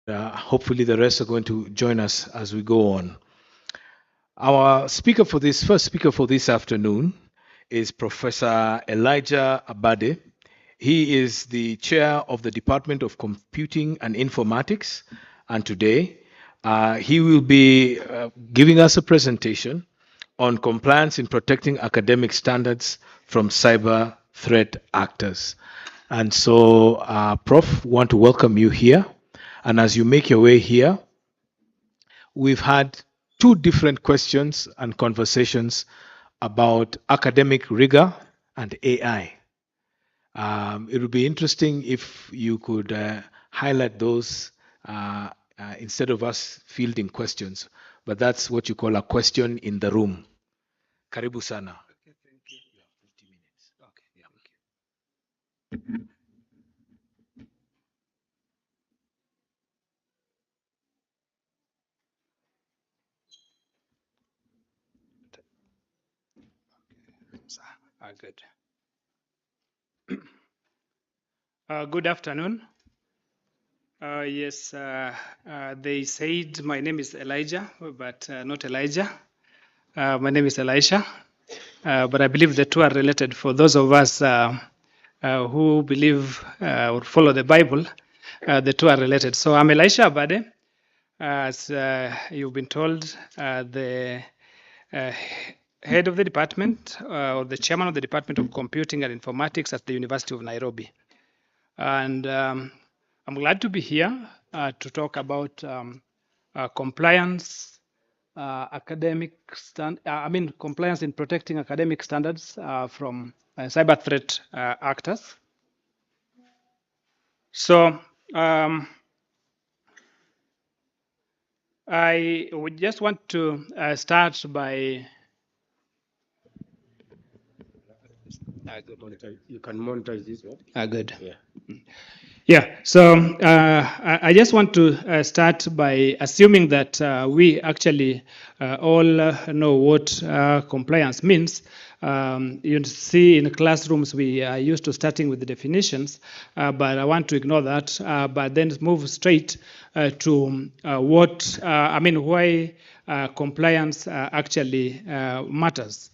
Hopefully the rest are going to join us as we go on. Our first speaker for this afternoon is Professor Elijah Abade. He is the chair of the Department of Computing and Informatics, and today he will be giving us a presentation on compliance in protecting academic standards from cyber threat actors. And so, Prof, want to welcome you here. And as you make your way here, we've had two different questions and conversations about academic rigor and AI. It would be interesting if you could highlight those instead of us fielding questions, but that's what you call a question in the room. Karibu sana. Okay, thank you. Yeah, 50 minutes. Okay, yeah. Good. Good afternoon. Yes, they said my name is Elijah, but not Elijah. My name is Elisha, but I believe the two are related. For those of us who believe or follow the Bible, the two are related. So I'm Elisha Abade. As you've been told, the head of the department or the chairman of the Department of Computing and Informatics at the University of Nairobi. And I'm glad to be here to talk about compliance, compliance in protecting academic standards from cyber threat actors. So I would just want to start by. You can monetize this one. Good. Yeah. Yeah, so I just want to start by assuming that we actually all know what compliance means. You see in classrooms we are used to starting with the definitions, but I want to ignore that, but then move straight to why compliance actually matters.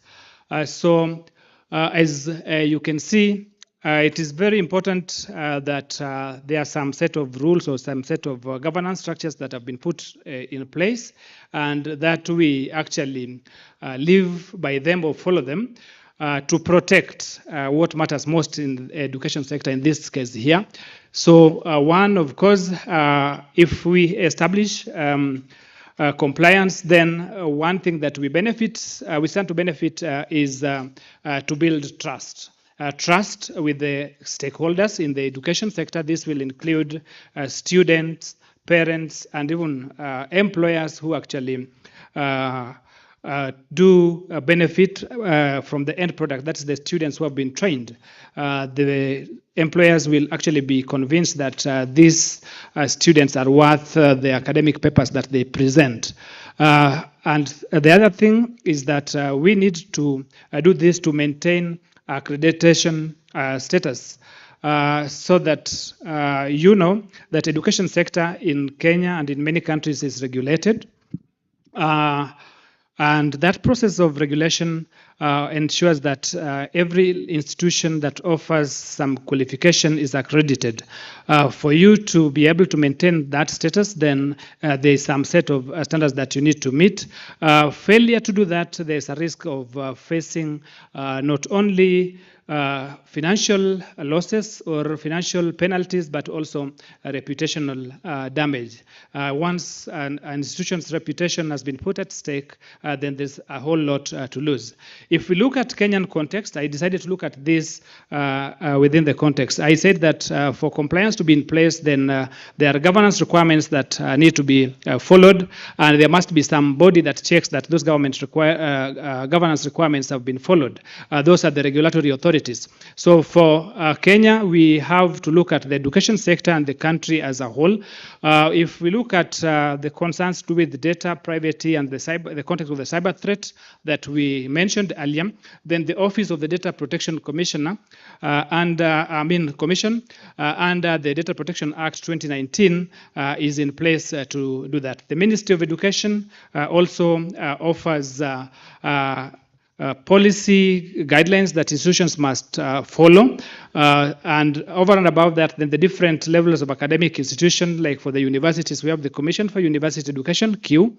So as you can see, it is very important that there are some set of rules or some set of governance structures that have been put in place, and that we actually live by them or follow them to protect what matters most in the education sector, in this case here. So one, of course, if we establish compliance, then one thing that we stand to benefit is to build trust. Trust with the stakeholders in the education sector. This will include students, parents, and even employers who actually do benefit from the end product. That's the students who have been trained. The employers will actually be convinced that these students are worth the academic papers that they present. And the other thing is that we need to do this to maintain accreditation status, so that you know that education sector in Kenya and in many countries is regulated. And that process of regulation ensures that every institution that offers some qualification is accredited. For you to be able to maintain that status, then there is some set of standards that you need to meet. Failure to do that, there's a risk of facing not only financial losses or financial penalties, but also reputational damage. Once an institution's reputation has been put at stake, then there's a whole lot to lose. If we look at Kenyan context, I decided to look at this within the context. I said that for compliance to be in place, then there are governance requirements that need to be followed, and there must be some body that checks that those governance requirements have been followed. Those are the regulatory authorities. So for Kenya, we have to look at the education sector and the country as a whole. If we look at the concerns to do with data privacy and the context of the cyber threat that we mentioned earlier, then the Office of the Data Protection Commissioner Commission under the Data Protection Act 2019 is in place to do that. The Ministry of Education also offers policy guidelines that institutions must follow, and over and above that, then the different levels of academic institution, like for the universities, we have the Commission for University Education, CUE.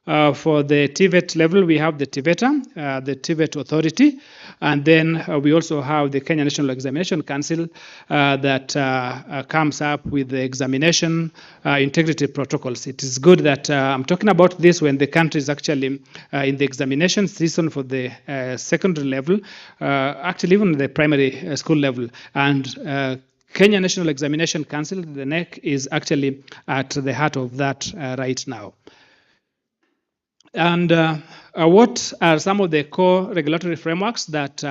For the TVET level, we have the TVETA, the TVET Authority, and then we also have the Kenya National Examination Council that comes up with the examination integrity protocols. It is good that I'm talking about this when the country is actually in the examination season for the secondary level, actually even the primary school level. And Kenya National Examination Council, the NEC, is actually at the heart of that right now. And what are some of the core regulatory frameworks that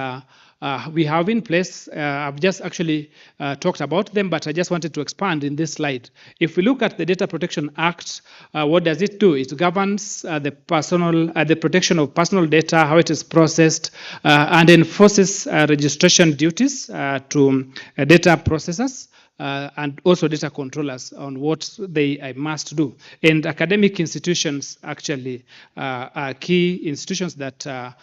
we have in place? I've just actually talked about them, but I just wanted to expand in this slide. If we look at the Data Protection Act, what does it do? It governs the protection of personal data, how it is processed, and enforces registration duties to data processors. And also data controllers on what they must do. And academic institutions actually are key institutions that are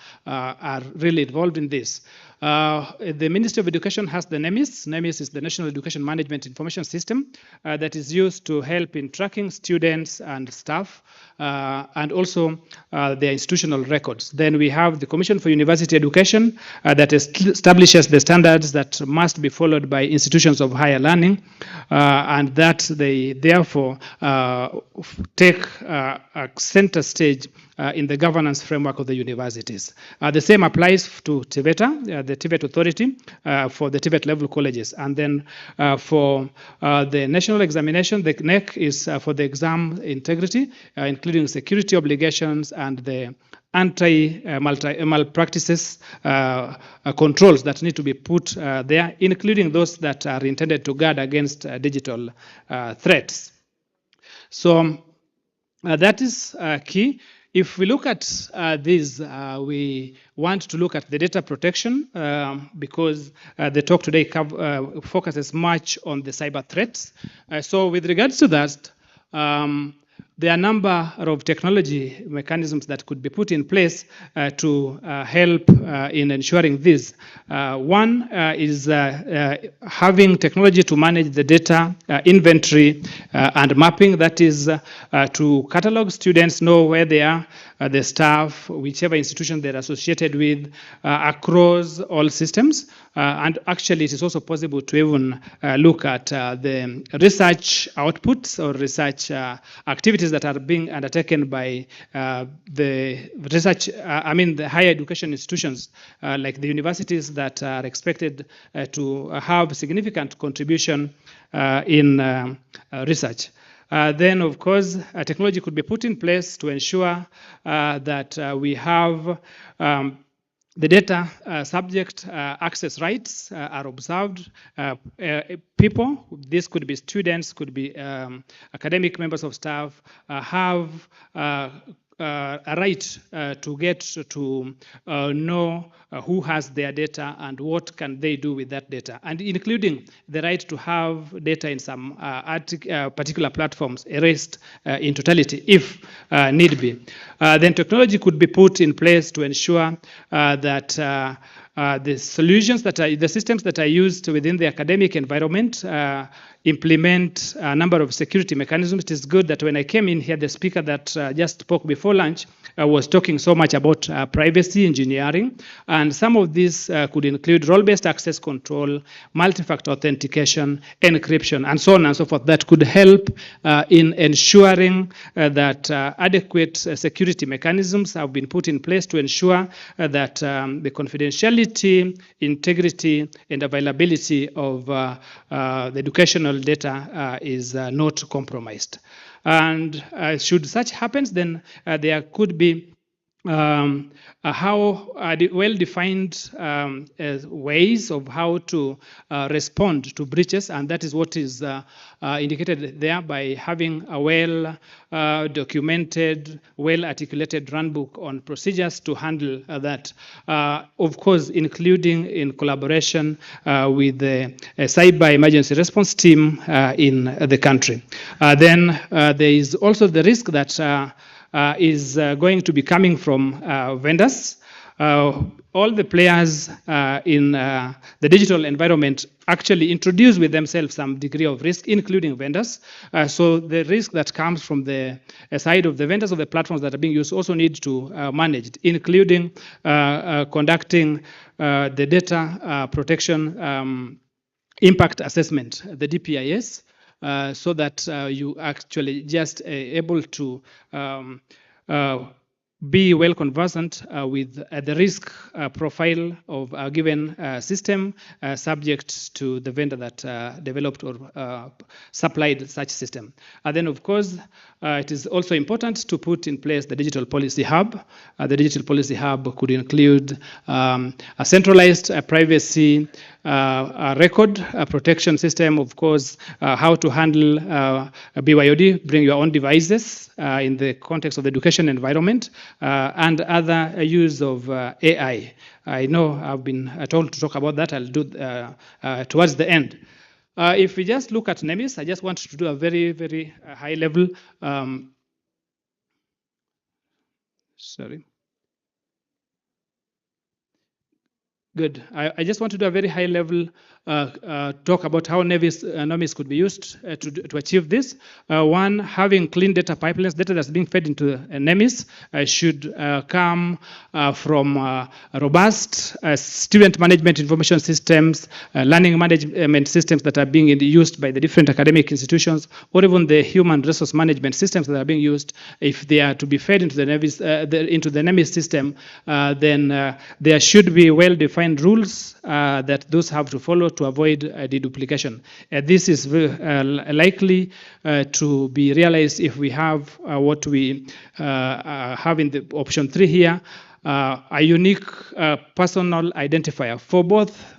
really involved in this. The Ministry of Education has the NEMIS. NEMIS is the National Education Management Information System that is used to help in tracking students and staff and also their institutional records. Then we have the Commission for University Education that establishes the standards that must be followed by institutions of higher learning and that they therefore take a center stage in the governance framework of the universities. The same applies to TVETA, the TVET Authority, for the TVET level colleges. And then for the national examination, the NEC is for the exam integrity, including security obligations and the anti-malpractices controls that need to be put there, including those that are intended to guard against digital threats. So that is key. If we look at this, we want to look at the data protection because the talk today focuses much on the cyber threats. So with regards to that, there are a number of technology mechanisms that could be put in place to help in ensuring this. One is having technology to manage the data inventory and mapping, that is to catalog students, know where they are, the staff, whichever institution they're associated with, across all systems. And actually, it is also possible to even look at the research outputs or research activities that are being undertaken by the research, the higher education institutions, like the universities that are expected to have significant contribution in research. Then, of course, technology could be put in place to ensure that we have the data subject access rights are observed. People, this could be students, could be academic members of staff, have a right to get to know who has their data and what can they do with that data, and including the right to have data in some particular platforms erased in totality if need be. Then technology could be put in place to ensure that the solutions that are, the systems that are used within the academic environment implement a number of security mechanisms. It is good that when I came in here, the speaker that just spoke before lunch was talking so much about privacy engineering, and some of these could include role-based access control, multi-factor authentication, encryption, and so on and so forth, that could help in ensuring that adequate security mechanisms have been put in place to ensure that the confidentiality, integrity, and availability of the educational data is not compromised. And should such happen, then there could be how well-defined ways of how to respond to breaches, and that is what is indicated there by having a well-documented, well-articulated runbook on procedures to handle that. Of course, including in collaboration with the cyber emergency response team in the country. Then there is also the risk that is going to be coming from vendors. All the players in the digital environment actually introduce with themselves some degree of risk, including vendors. So the risk that comes from the side of the vendors of the platforms that are being used also need to manage it, including conducting the data protection impact assessment, the DPIS, so that you actually just able to be well conversant with the risk profile of a given system subject to the vendor that developed or supplied such system. And then, of course, it is also important to put in place the Digital Policy Hub. The Digital Policy Hub could include a centralized privacy record protection system, of course, how to handle BYOD, bring your own devices in the context of the education environment, and other use of AI. I know I've been told to talk about that. I'll do towards the end. If we just look at NEMIS, I just want to do a very, very high level. Sorry. Good. I just want to do a very high level talk about how NEMIS could be used to achieve this. One, having clean data pipelines, data that's being fed into NEMIS should come from robust student management information systems, learning management systems that are being used by the different academic institutions, or even the human resource management systems that are being used. If they are to be fed into the NEMIS system, then there should be well-defined rules that those have to follow to avoid deduplication. This is likely to be realized if we have what we have in the option 3 here, a unique personal identifier for both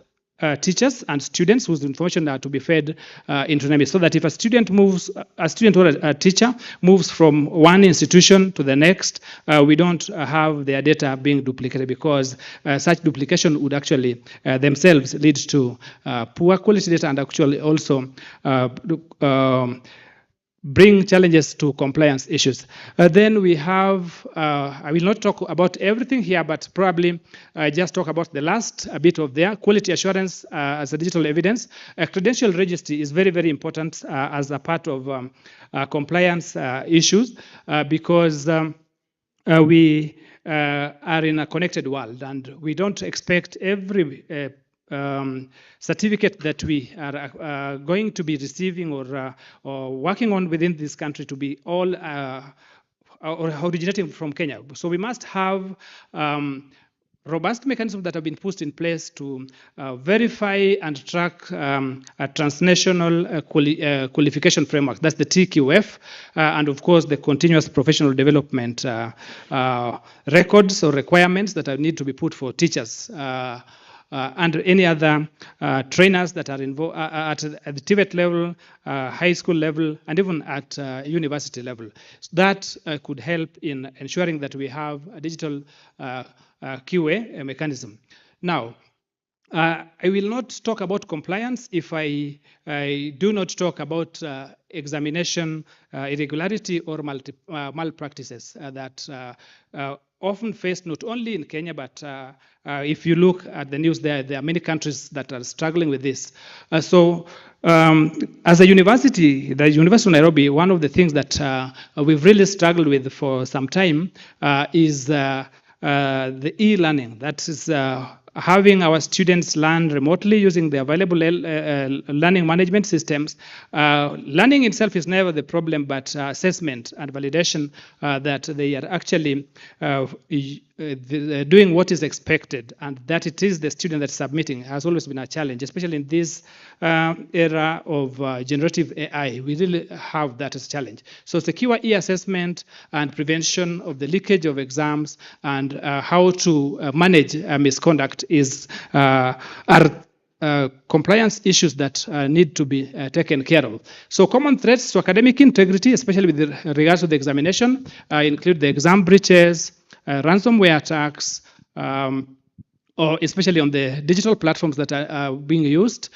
teachers and students whose information are to be fed into NEMIS, so that if a student or a teacher moves from one institution to the next, we don't have their data being duplicated, because such duplication would actually themselves lead to poor quality data and actually also bring challenges to compliance issues. Then we have, I will not talk about everything here, but probably just talk about the last bit of there, quality assurance as a digital evidence. A credential registry is very, very important as a part of compliance issues, because we are in a connected world, and we don't expect every certificate that we are going to be receiving or working on within this country to be all or originating from Kenya. So we must have robust mechanisms that have been put in place to verify and track transnational qualification framework. That's the TQF, and of course the continuous professional development records or requirements that need to be put for teachers. And any other trainers that are involved at the TVET level, high school level, and even at university level. That could help in ensuring that we have a digital QA mechanism. Now, I will not talk about compliance if I do not talk about examination irregularity or malpractices that often faced not only in Kenya, but if you look at the news, there are many countries that are struggling with this. So as a university, the University of Nairobi, one of the things that we've really struggled with for some time is the e-learning. That is having our students learn remotely using the available learning management systems. Learning itself is never the problem, but assessment and validation that they are actually doing what is expected, and that it is the student that's submitting has always been a challenge, especially in this era of generative AI. We really have that as a challenge. So secure e-assessment and prevention of the leakage of exams and how to manage misconduct are compliance issues that need to be taken care of. So common threats to academic integrity, especially with regards to the examination, include the exam breaches, ransomware attacks, or especially on the digital platforms that are being used.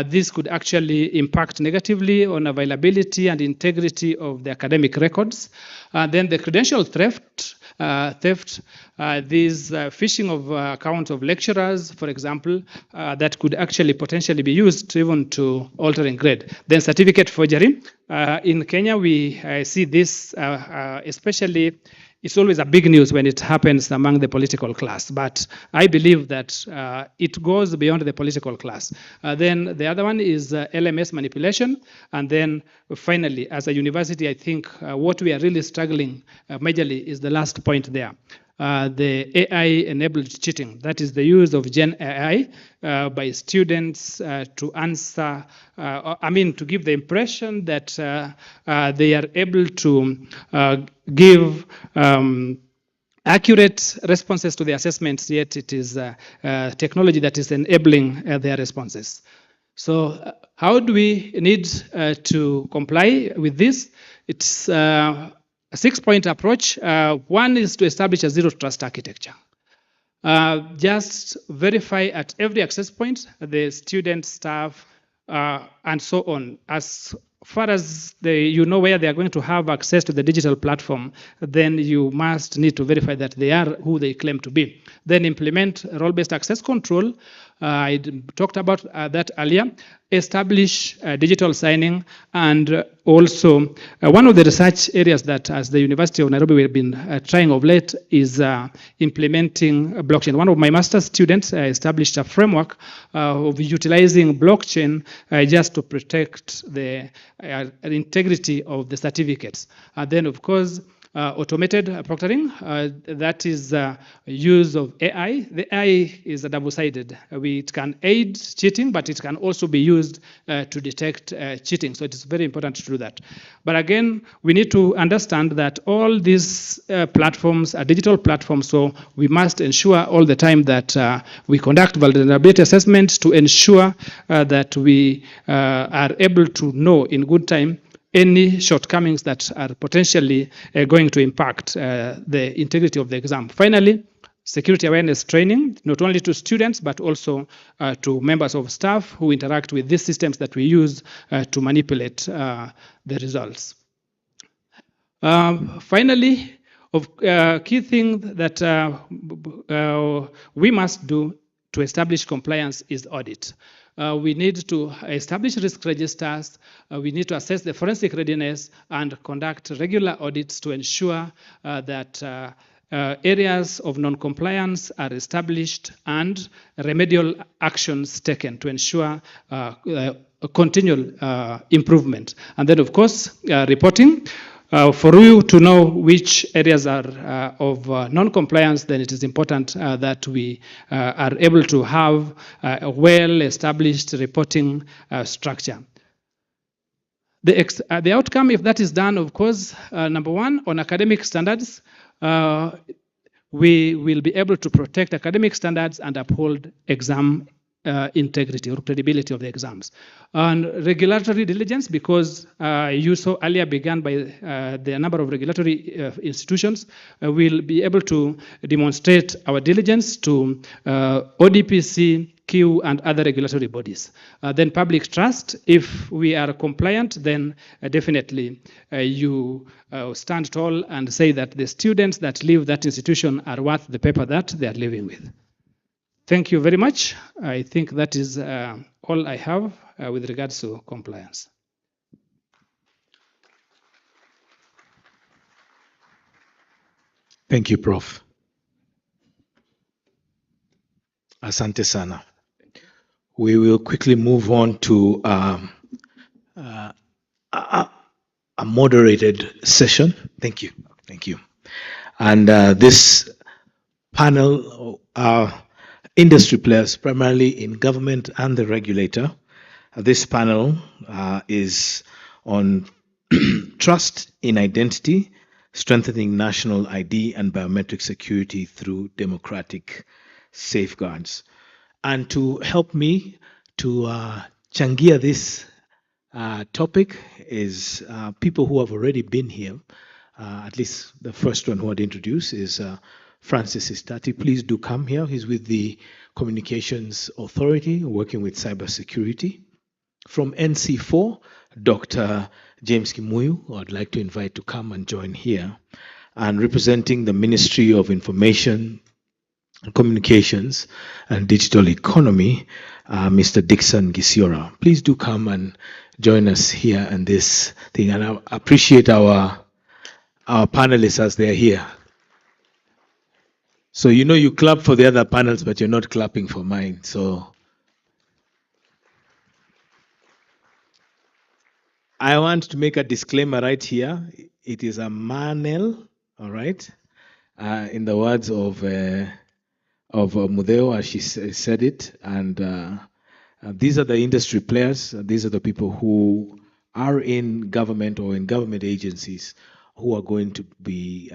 This could actually impact negatively on availability and integrity of the academic records. Then the credential theft, these phishing of accounts of lecturers, for example, that could actually potentially be used even to altering grade. Then certificate forgery. In Kenya, we see this especially. It's always a big news when it happens among the political class, but I believe that it goes beyond the political class. Then the other one is LMS manipulation. And then finally, as a university, I think what we are really struggling majorly is the last point there. The AI-enabled cheating, that is the use of Gen AI by students to answer, to give the impression that they are able to give accurate responses to the assessments, yet it is technology that is enabling their responses. So how do we need to comply with this? It's a 6-point approach. One is to establish a zero trust architecture. Just verify at every access point the student, staff, and so on. As far as you know where they are going to have access to the digital platform, then you must need to verify that they are who they claim to be. Then implement role-based access control. I talked about that earlier. Establish digital signing, and also one of the research areas that as the University of Nairobi we've been trying of late is implementing blockchain. One of my master's students established a framework of utilizing blockchain just to protect the integrity of the certificates. Then of course, automated proctoring, that is use of AI. The AI is double-sided. It can aid cheating, but it can also be used to detect cheating. So it is very important to do that. But again, we need to understand that all these platforms are digital platforms, so we must ensure all the time that we conduct vulnerability assessments to ensure that we are able to know in good time any shortcomings that are potentially going to impact the integrity of the exam. Finally, security awareness training, not only to students, but also to members of staff who interact with these systems that we use to manipulate the results. Finally, key thing that we must do to establish compliance is audit. We need to establish risk registers. We need to assess the forensic readiness and conduct regular audits to ensure that areas of non-compliance are established and remedial actions taken to ensure continual improvement. And then, of course, reporting. For you to know which areas are of non-compliance, then it is important that we are able to have a well-established reporting structure. The outcome, if that is done, of course, number one, on academic standards, we will be able to protect academic standards and uphold exam integrity or credibility of the exams. And regulatory diligence, because you saw earlier began by the number of regulatory institutions, will be able to demonstrate our diligence to ODPC, Q, and other regulatory bodies. Then public trust, if we are compliant, then definitely you stand tall and say that the students that leave that institution are worth the paper that they are living with. Thank you very much. I think that is all I have with regards to compliance. Thank you, Prof. Asante sana. We will quickly move on to a moderated session. Thank you. Thank you. And this panel are industry players, primarily in government and the regulator. This panel is on trust in identity, strengthening national ID and biometric security through democratic safeguards. And to help me to changia this topic is people who have already been here. At least the first one who I'd introduce is Francis Istati. Please do come here. He's with the Communications Authority, working with cybersecurity. From NC4, Dr. James Kimuyu, I'd like to invite to come and join here. And representing the Ministry of Information, Communications and Digital Economy, Mr. Dixon Gisiora. Please do come and join us here in this thing. And I appreciate our panelists as they're here. So you know you clap for the other panels, but you're not clapping for mine. So I want to make a disclaimer right here. It is a manel, all right? In the words of Mudeo, as she said it. And these are the industry players. These are the people who are in government or in government agencies who are going to be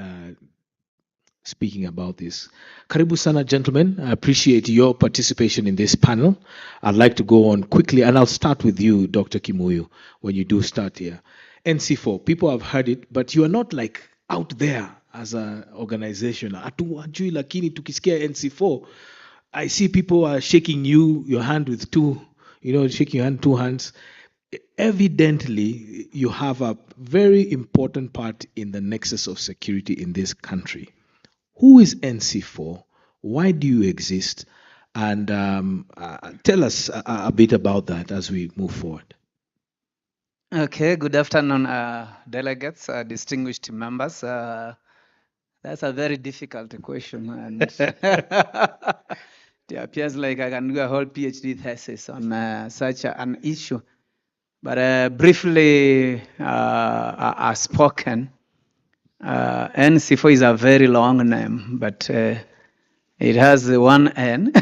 speaking about this. Karibu sana, gentlemen. I appreciate your participation in this panel. I'd like to go on quickly, and I'll start with you, Dr. Kimuyu, when you do start here. NC4, people have heard it, but you are not like out there as an organization. Hatuwajui, lakini tukisikia NC4, I see people are shaking your hand with shaking your hand, two hands. Evidently, you have a very important part in the nexus of security in this country. Who is NC4? Why do you exist? And tell us a bit about that as we move forward. Okay, good afternoon, delegates, distinguished members. That's a very difficult question. And it appears like I can do a whole PhD thesis on such an issue. But briefly spoken, NC4 is a very long name, but it has one N.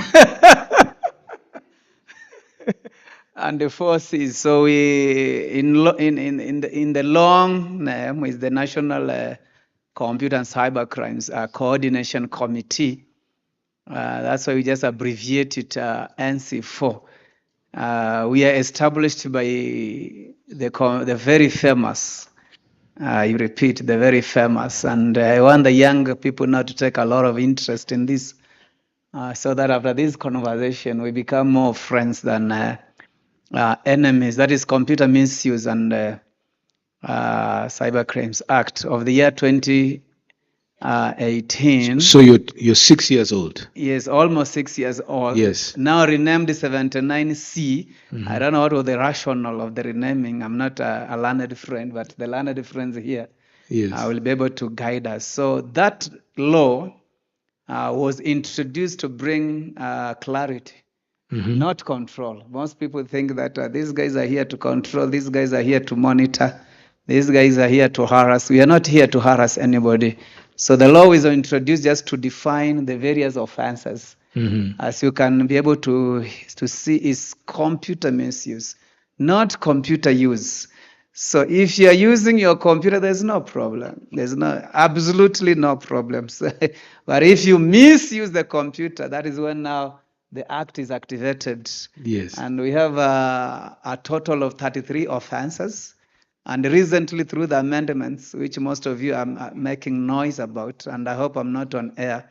And the fourth is, so in the long name is the National Computer and Cyber Crimes Coordination Committee. That's why we just abbreviate it NC4. We are established by the very famous, you repeat, the very famous. And I want the young people now to take a lot of interest in this so that after this conversation, we become more friends than enemies. That is Computer Misuse and Cyber Crimes Act of the year 2018. So you're 6 years old. Yes, almost 6 years old. Yes. Now renamed 79C. Mm-hmm. I don't know what was the rationale of the renaming. I'm not a learned friend, but the learned friends here will be able to guide us. So that law was introduced to bring clarity. Mm-hmm. Not control. Most people think that these guys are here to control, these guys are here to monitor, these guys are here to harass. We are not here to harass anybody. So the law is introduced just to define the various offenses. Mm-hmm. As you can be able to see, is computer misuse, not computer use. So if you are using your computer, there's no problem. There's absolutely no problems. But if you misuse the computer, that is when now the act is activated. Yes. And we have a total of 33 offenses. And recently, through the amendments, which most of you are making noise about, and I hope I'm not on air,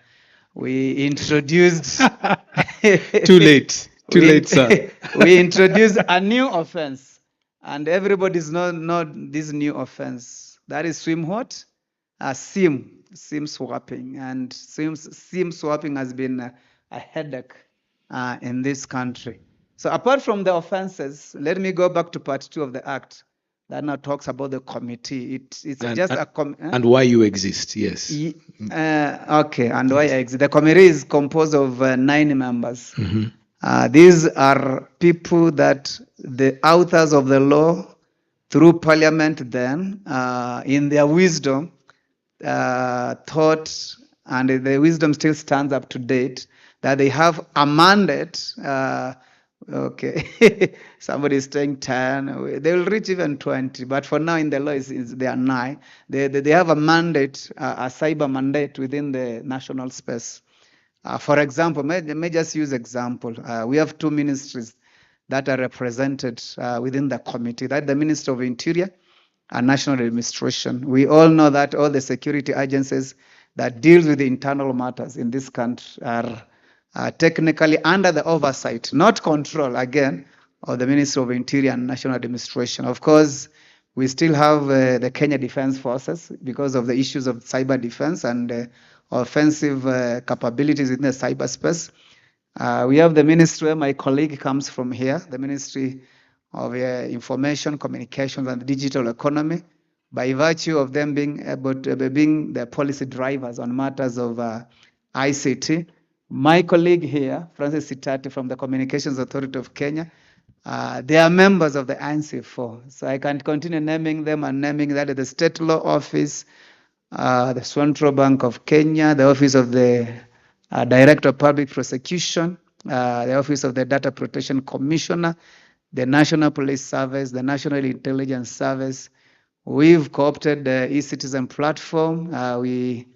we introduced... Too late, sir. We introduced a new offense. And everybody's know this new offense. That is SIM swapping. And SIM swapping has been a headache in this country. So apart from the offenses, let me go back to part 2 of the Act. that now talks about the committee. It's And, just and, and why you exist, yes. Okay, and why I exist. The committee is composed of 9 members. These are people that the authors of the law, through parliament then, in their wisdom, thought, and the wisdom still stands up to date, that they have a mandate. Okay, somebody is saying 10, they will reach even 20, but for now in the law they are 9. They have a mandate, a cyber mandate within the national space. For example, may just use example. We have 2 ministries that are represented within the committee. That's the Ministry of Interior and National Administration. We all know that all the security agencies that deal with the internal matters in this country are technically under the oversight, not control, again, of the Ministry of Interior and National Administration. Of course, we still have the Kenya Defence Forces because of the issues of cyber defense and offensive capabilities in the cyberspace. We have the ministry where my colleague comes from here, the Ministry of Information, Communications and Digital Economy, by virtue of them being the policy drivers on matters of ICT. My colleague here, Francis Sitati from the Communications Authority of Kenya, they are members of the ANC4. So I can continue naming them and naming that at the State Law Office, the Central Bank of Kenya, the Office of the Director of Public Prosecution, the Office of the Data Protection Commissioner, the National Police Service, the National Intelligence Service. We've co-opted the eCitizen platform. We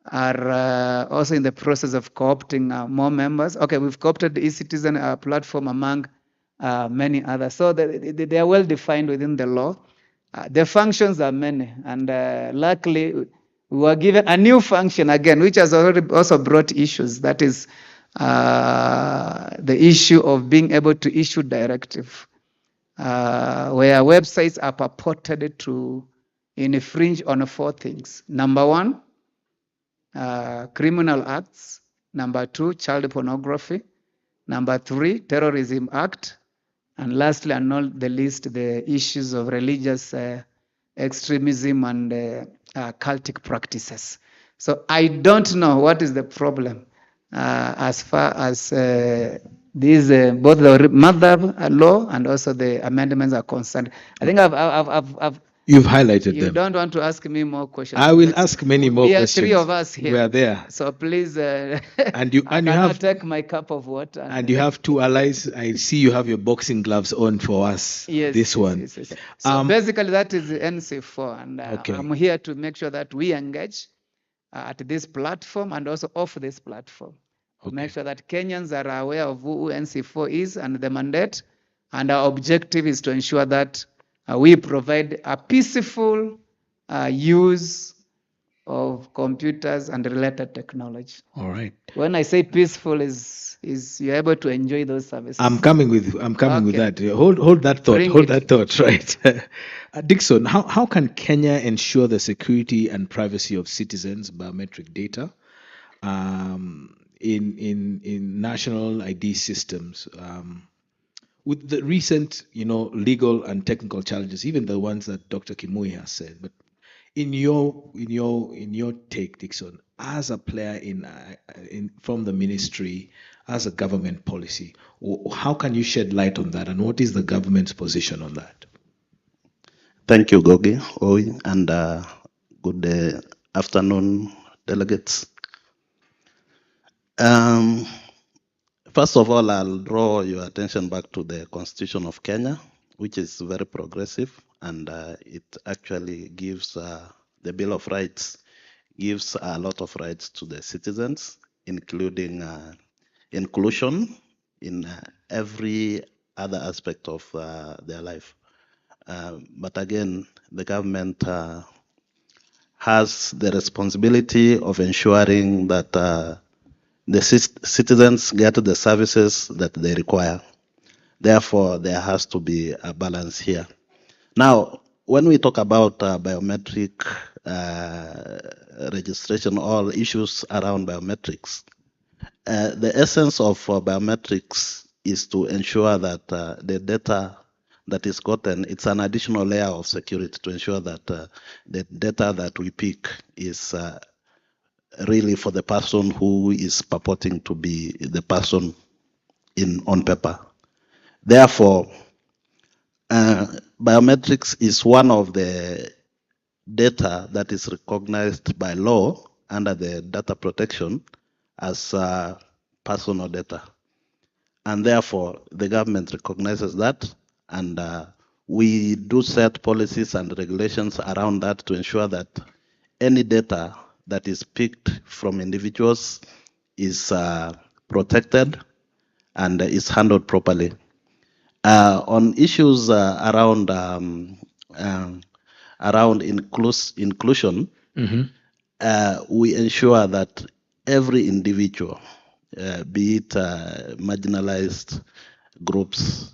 are also in the process of co-opting more members. Okay, we've co-opted the eCitizen platform among many others. So they are well defined within the law. The functions are many, and luckily we were given a new function again, which has already also brought issues. That is the issue of being able to issue directive, where websites are purported to infringe on 4 things. Number 1, criminal acts. Number 2, child pornography. Number 3, terrorism act. And lastly, and not the least, the issues of religious extremism and cultic practices. So I don't know what is the problem as far as these both the mother law and also the amendments are concerned. I think You've highlighted them. You don't want to ask me more questions. I will ask many more questions. 3 of us here. We are there. So please, and you have take my cup of water. And you have 2 allies. I see you have your boxing gloves on for us. Yes, this one. Yes. So basically, that is the NC4, and okay. I'm here to make sure that we engage at this platform and also off this platform. Okay. Make sure that Kenyans are aware of who NC4 is and the mandate, and our objective is to ensure that we provide a peaceful use of computers and related technology. All right. When I say peaceful, is you're able to enjoy those services. I'm coming with that. Hold that thought. That thought. Right. Dickson, how can Kenya ensure the security and privacy of citizens' biometric data in national ID systems? With the recent, legal and technical challenges, even the ones that Dr. Kimui has said, but in your take, Dickson, as a player from the ministry, as a government policy, how can you shed light on that, and what is the government's position on that? Thank you, Gogi, and good afternoon, delegates. First of all, I'll draw your attention back to the Constitution of Kenya, which is very progressive, and it actually gives the Bill of Rights gives a lot of rights to the citizens, including inclusion in every other aspect of their life. But again, the government has the responsibility of ensuring that the citizens get the services that they require. Therefore, there has to be a balance here. Now, when we talk about biometric registration, all issues around biometrics, the essence of biometrics is to ensure that the data that is gotten, it's an additional layer of security to ensure that the data that we pick is really for the person who is purporting to be the person on paper. Therefore, biometrics is one of the data that is recognized by law under the data protection as personal data. And therefore, the government recognizes that, and we do set policies and regulations around that to ensure that any data that is picked from individuals is protected and is handled properly. On issues around inclusion, we ensure that every individual, be it marginalized groups,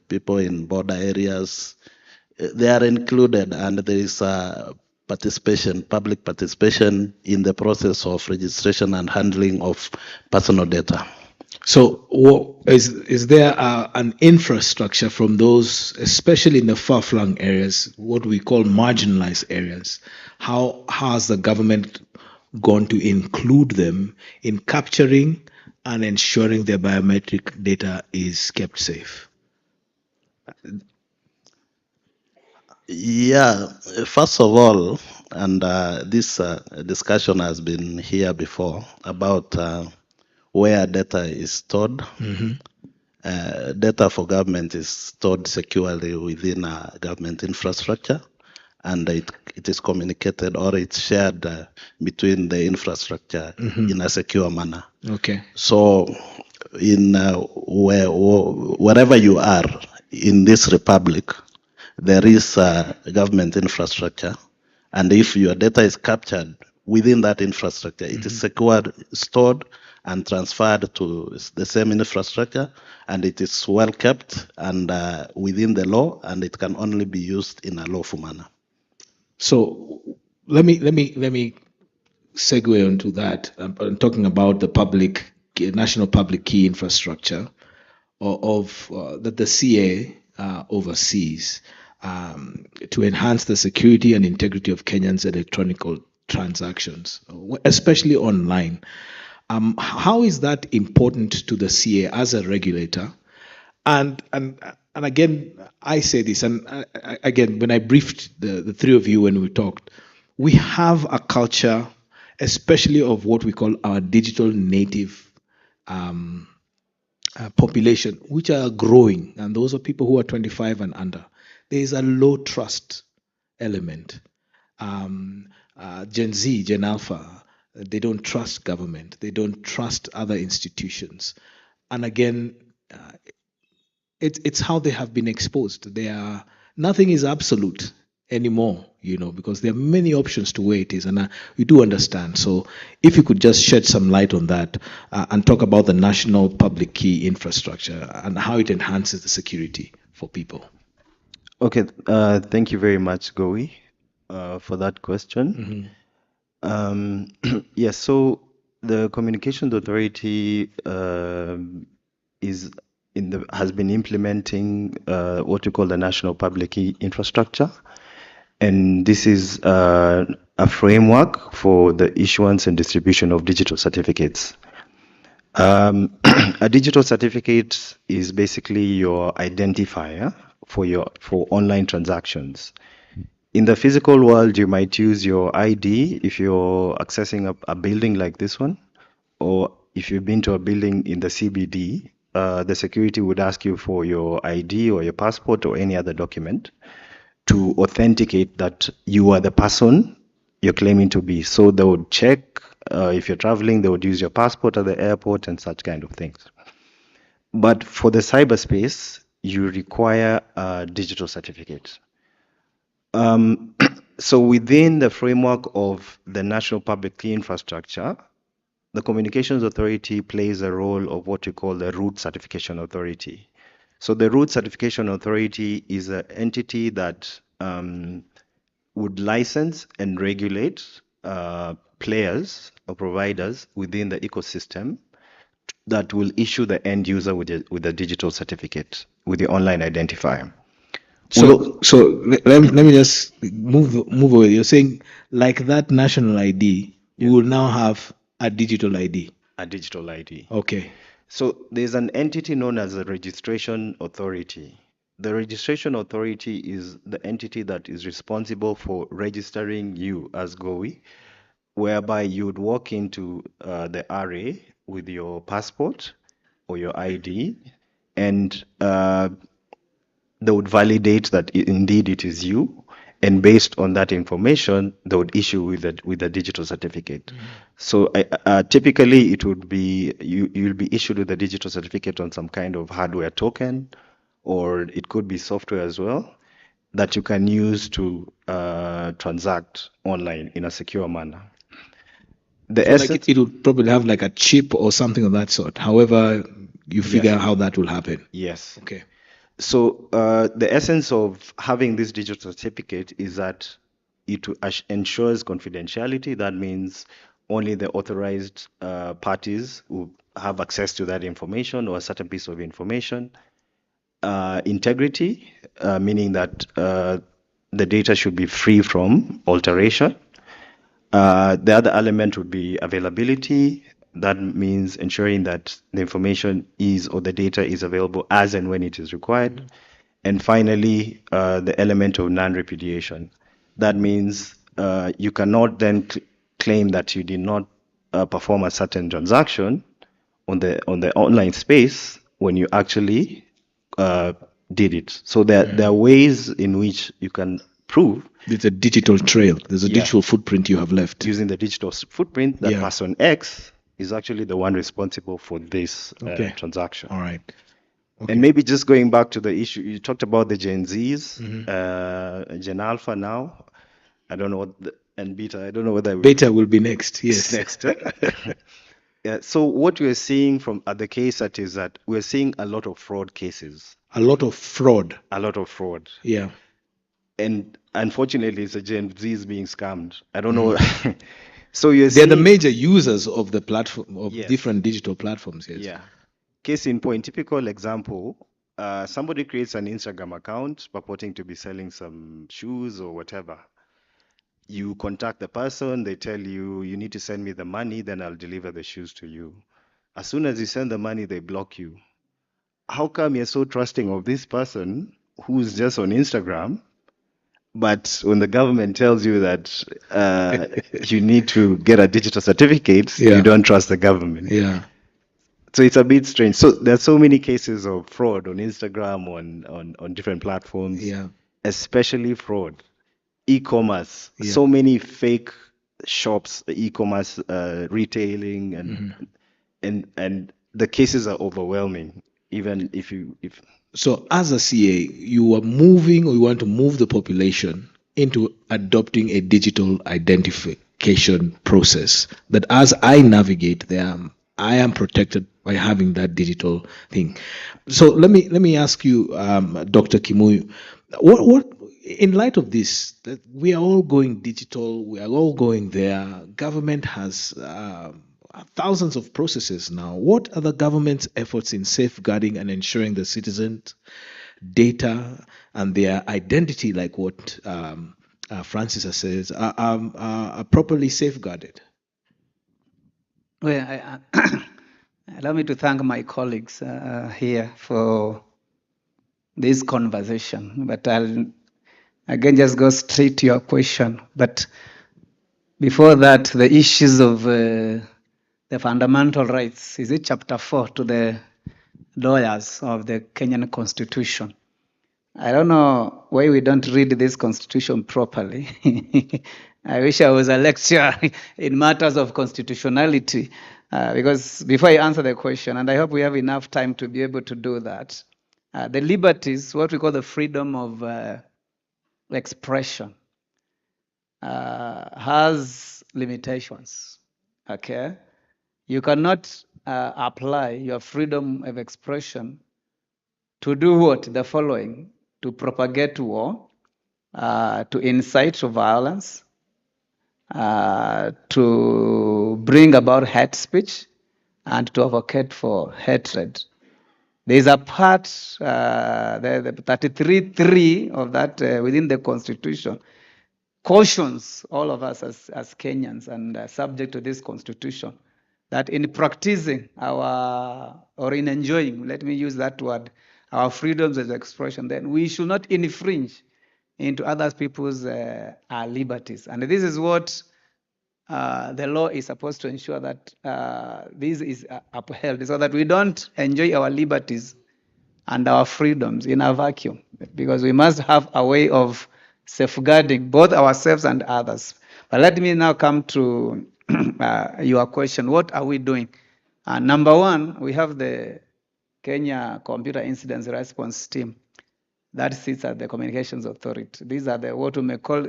people in border areas, they are included, and there is public participation in the process of registration and handling of personal data. So is there an infrastructure from those, especially in the far-flung areas, what we call marginalized areas? How has the government gone to include them in capturing and ensuring their biometric data is kept safe? Yeah, first of all, and this discussion has been here before about where data is stored. Data for government is stored securely within a government infrastructure, and it is communicated or it's shared between the infrastructure in a secure manner. Okay. So, in wherever you are in this republic, there is a government infrastructure, and if your data is captured within that infrastructure, it is secured, stored, and transferred to the same infrastructure, and it is well kept and within the law, and it can only be used in a lawful manner. So let me segue onto that. I'm talking about the national public key infrastructure that the CA oversees to enhance the security and integrity of Kenyans' electronic transactions, especially online. How is that important to the CA as a regulator? And again, I say this, and again, when I briefed the three of you when we talked, we have a culture, especially of what we call our digital native population, which are growing, and those are people who are 25 and under. There is a low trust element. Gen Z, Gen Alpha, they don't trust government. They don't trust other institutions. And again, it's how they have been exposed. Nothing is absolute anymore, because there are many options to where it is, and we do understand. So if you could just shed some light on that and talk about the national public key infrastructure and how it enhances the security for people. Okay, thank you very much, Gowi, for that question. Yes, so the Communications Authority has been implementing what we call the National Public Key Infrastructure, and this is a framework for the issuance and distribution of digital certificates. A digital certificate is basically your identifier for online transactions. In the physical world, you might use your ID if you're accessing a building like this one, or if you've been to a building in the CBD, the security would ask you for your ID or your passport or any other document to authenticate that you are the person you're claiming to be. So they would check if you're traveling, they would use your passport at the airport and such kind of things. But for the cyberspace, you require a digital certificate. So within the framework of the National Public Key Infrastructure, the Communications Authority plays a role of what we call the Root Certification Authority. So the Root Certification Authority is an entity that would license and regulate players or providers within the ecosystem that will issue the end user with a digital certificate, with the online identifier. Let me just move away. You're saying like that national ID, we will now have a digital ID. A digital ID. Okay. So there's an entity known as a registration authority. The registration authority is the entity that is responsible for registering you as GOI, whereby you would walk into the RA with your passport or your ID, and they would validate that indeed it is you, and based on that information, they would issue with a digital certificate. Mm-hmm. So typically, it would be you'll be issued with a digital certificate on some kind of hardware token, or it could be software as well, that you can use to transact online in a secure manner. It would probably have like a chip or something of that sort. However, you figure out how that will happen. Yes. Okay. So the essence of having this digital certificate is that it ensures confidentiality. That means only the authorized parties who have access to that information or a certain piece of information. Integrity, meaning that the data should be free from alteration. The other element would be availability. That means ensuring that the information or the data is available as and when it is required. Mm-hmm. And finally, the element of non-repudiation. That means you cannot then claim that you did not perform a certain transaction on the online space when you actually did it. So there are ways in which you can prove. There's a digital trail. There's a digital footprint you have left. Using the digital footprint, that person X is actually the one responsible for this transaction. All right. Okay. And maybe just going back to the issue, you talked about the Gen Zs, mm-hmm. Gen Alpha now. I don't know and Beta. I don't know whether Beta will be next. Yes. Next. Yeah. So what we're seeing from at the KSAT is that we're seeing a lot of fraud cases. A lot of fraud. Yeah. And unfortunately, it's the Gen Zs being scammed. I don't know. So they're the major users of the platform of different digital platforms. Yes. Yeah. Case in point, typical example, somebody creates an Instagram account purporting to be selling some shoes or whatever. You contact the person, they tell you, you need to send me the money, then I'll deliver the shoes to you. As soon as you send the money, they block you. How come you're so trusting of this person who's just on Instagram? But when the government tells you that you need to get a digital certificate, you don't trust the government. Yeah. So it's a bit strange. So there's so many cases of fraud on Instagram, on different platforms. Yeah. Especially fraud. E-commerce. Yeah. So many fake shops, e-commerce, retailing, and the cases are overwhelming. Even if So as a CA, you are moving, or you want to move the population into adopting a digital identification process that as I navigate them, I am protected by having that digital thing. So let me ask you, Dr. Kimuyu, what in light of this, that we are all going digital, we are all going there. Government has thousands of processes now. What are the government's efforts in safeguarding and ensuring the citizens' data and their identity, like what Francis says, are properly safeguarded? Well, allow me to thank my colleagues here for this conversation, but I'll again just go straight to your question. But before that, the issues of the fundamental rights, is it chapter 4 to the lawyers of the Kenyan Constitution? I don't know why we don't read this Constitution properly. I wish I was a lecturer in matters of constitutionality, because before I answer the question, and I hope we have enough time to be able to do that, the liberties, what we call the freedom of expression, has limitations, okay? You cannot apply your freedom of expression to do what? The following: to propagate war, to incite to violence, to bring about hate speech, and to advocate for hatred. There is a part, the 33.3 of that within the Constitution cautions all of us as Kenyans and subject to this Constitution that in practicing or in enjoying, let me use that word, our freedoms of expression, then we should not infringe into other people's liberties. And this is what the law is supposed to ensure that this is upheld, so that we don't enjoy our liberties and our freedoms in a vacuum, because we must have a way of safeguarding both ourselves and others. But let me now come to your question. What are we doing? Number one, we have the Kenya Computer Incidents Response Team that sits at the Communications Authority. These are what we may call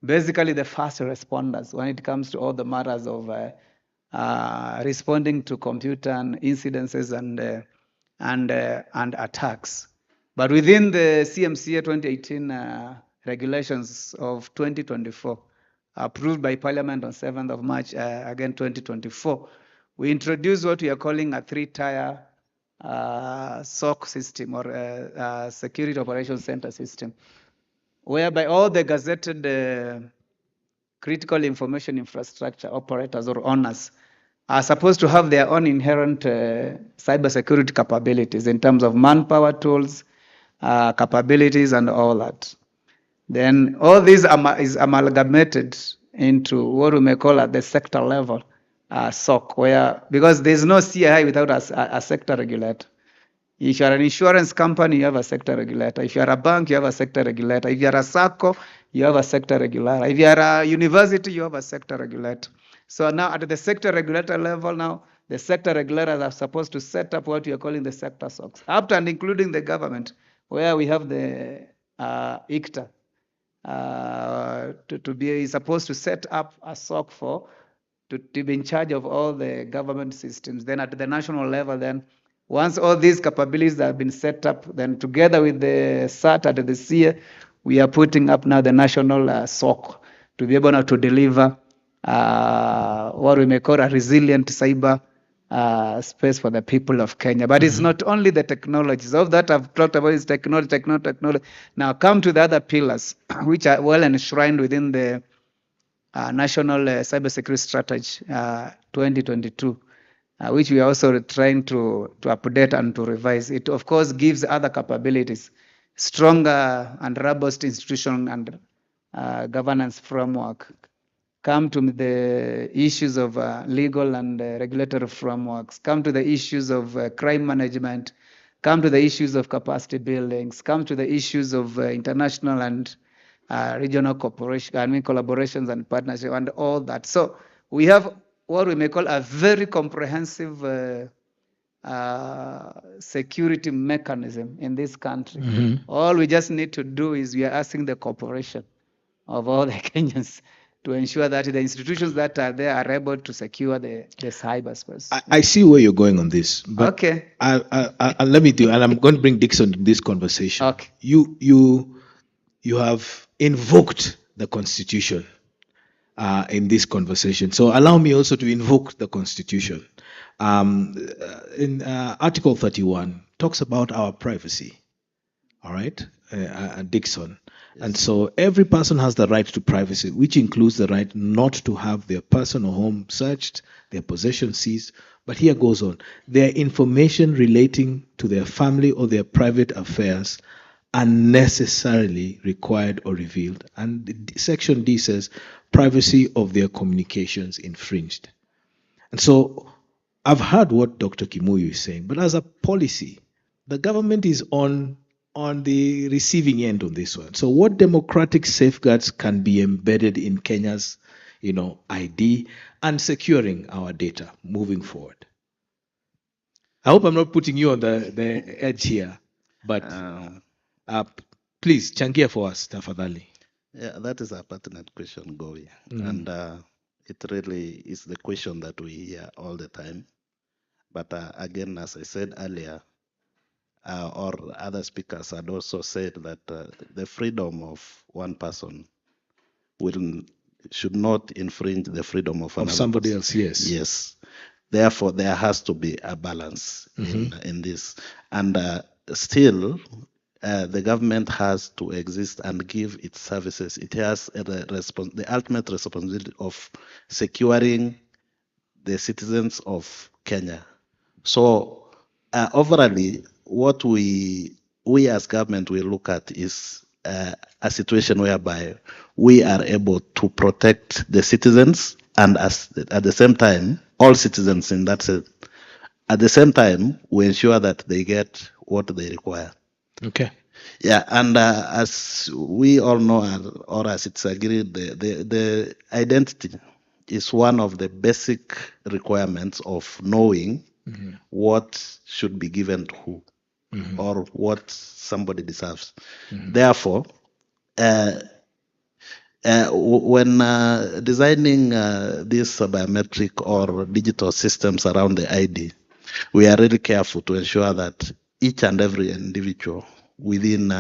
basically the first responders when it comes to all the matters of responding to computer incidences and attacks. But within the CMCA 2018 regulations of 2024, approved by Parliament on 7th of March, again 2024, we introduced what we are calling a three-tier SOC system, or Security Operations Center system, whereby all the gazetted critical information infrastructure operators or owners are supposed to have their own inherent cybersecurity capabilities in terms of manpower, tools, capabilities, and all that. Then all this is amalgamated into what we may call at the sector level SOC, because there's no CII without a sector regulator. If you are an insurance company, you have a sector regulator. If you are a bank, you have a sector regulator. If you are a SACCO, you have a sector regulator. If you are a university, you have a sector regulator. So now at the sector regulator level, now the sector regulators are supposed to set up what we are calling the sector SOCs, up to and including the government, where we have the ICTA to be supposed to set up a SOC to be in charge of all the government systems. Then at the national level, then once all these capabilities have been set up, then together with the SAT and the CA, we are putting up now the national SOC to be able now to deliver what we may call a resilient cyber space for the people of Kenya. But it's not only the technologies. All that I've talked about is technology. Now come to the other pillars, which are well enshrined within the National Cybersecurity Strategy 2022. Which we are also trying to update and to revise. It, of course, gives other capabilities, stronger and robust institutional and governance framework. Come to the issues of legal and regulatory frameworks. Come to the issues of crime management. Come to the issues of capacity buildings. Come to the issues of international and regional collaborations and partnership and all that. So we have what we may call a very comprehensive security mechanism in this country. All we just need to do is we are asking the cooperation of all the Kenyans to ensure that the institutions that are there are able to secure the cyberspace. I see where you're going on this. But okay. Let me do, and I'm going to bring Dixon in this conversation. Okay. You have invoked the Constitution in this conversation. So allow me also to invoke the Constitution. In Article 31 talks about our privacy. All right, Dixon. Yes. And so every person has the right to privacy, which includes the right not to have their person or home searched, their possessions seized. But here goes on. Their information relating to their family or their private affairs unnecessarily required or revealed. And Section D says privacy of their communications infringed. And so I've heard what Dr. Kimuyu is saying, but as a policy, the government is on the receiving end on this one. So what democratic safeguards can be embedded in Kenya's ID and securing our data moving forward? I hope I'm not putting you on the edge here, but please, changia for us, tafadhali. Yeah, that is a pertinent question, Govi. And it really is the question that we hear all the time. But again, as I said earlier, or other speakers had also said that the freedom of one person should not infringe the freedom of another somebody person. else, yes. Yes. Therefore, there has to be a balance in this. And still, the government has to exist and give its services. It has the ultimate responsibility of securing the citizens of Kenya. So overall, what we as government will look at is a situation whereby we are able to protect the citizens and at the same time, all citizens in that sense. At the same time, we ensure that they get what they require. Okay. Yeah, and as we all know, or as it's agreed, the identity is one of the basic requirements of knowing what should be given to who or what somebody deserves. Therefore, when designing these biometric or digital systems around the ID, we are really careful to ensure that each and every individual within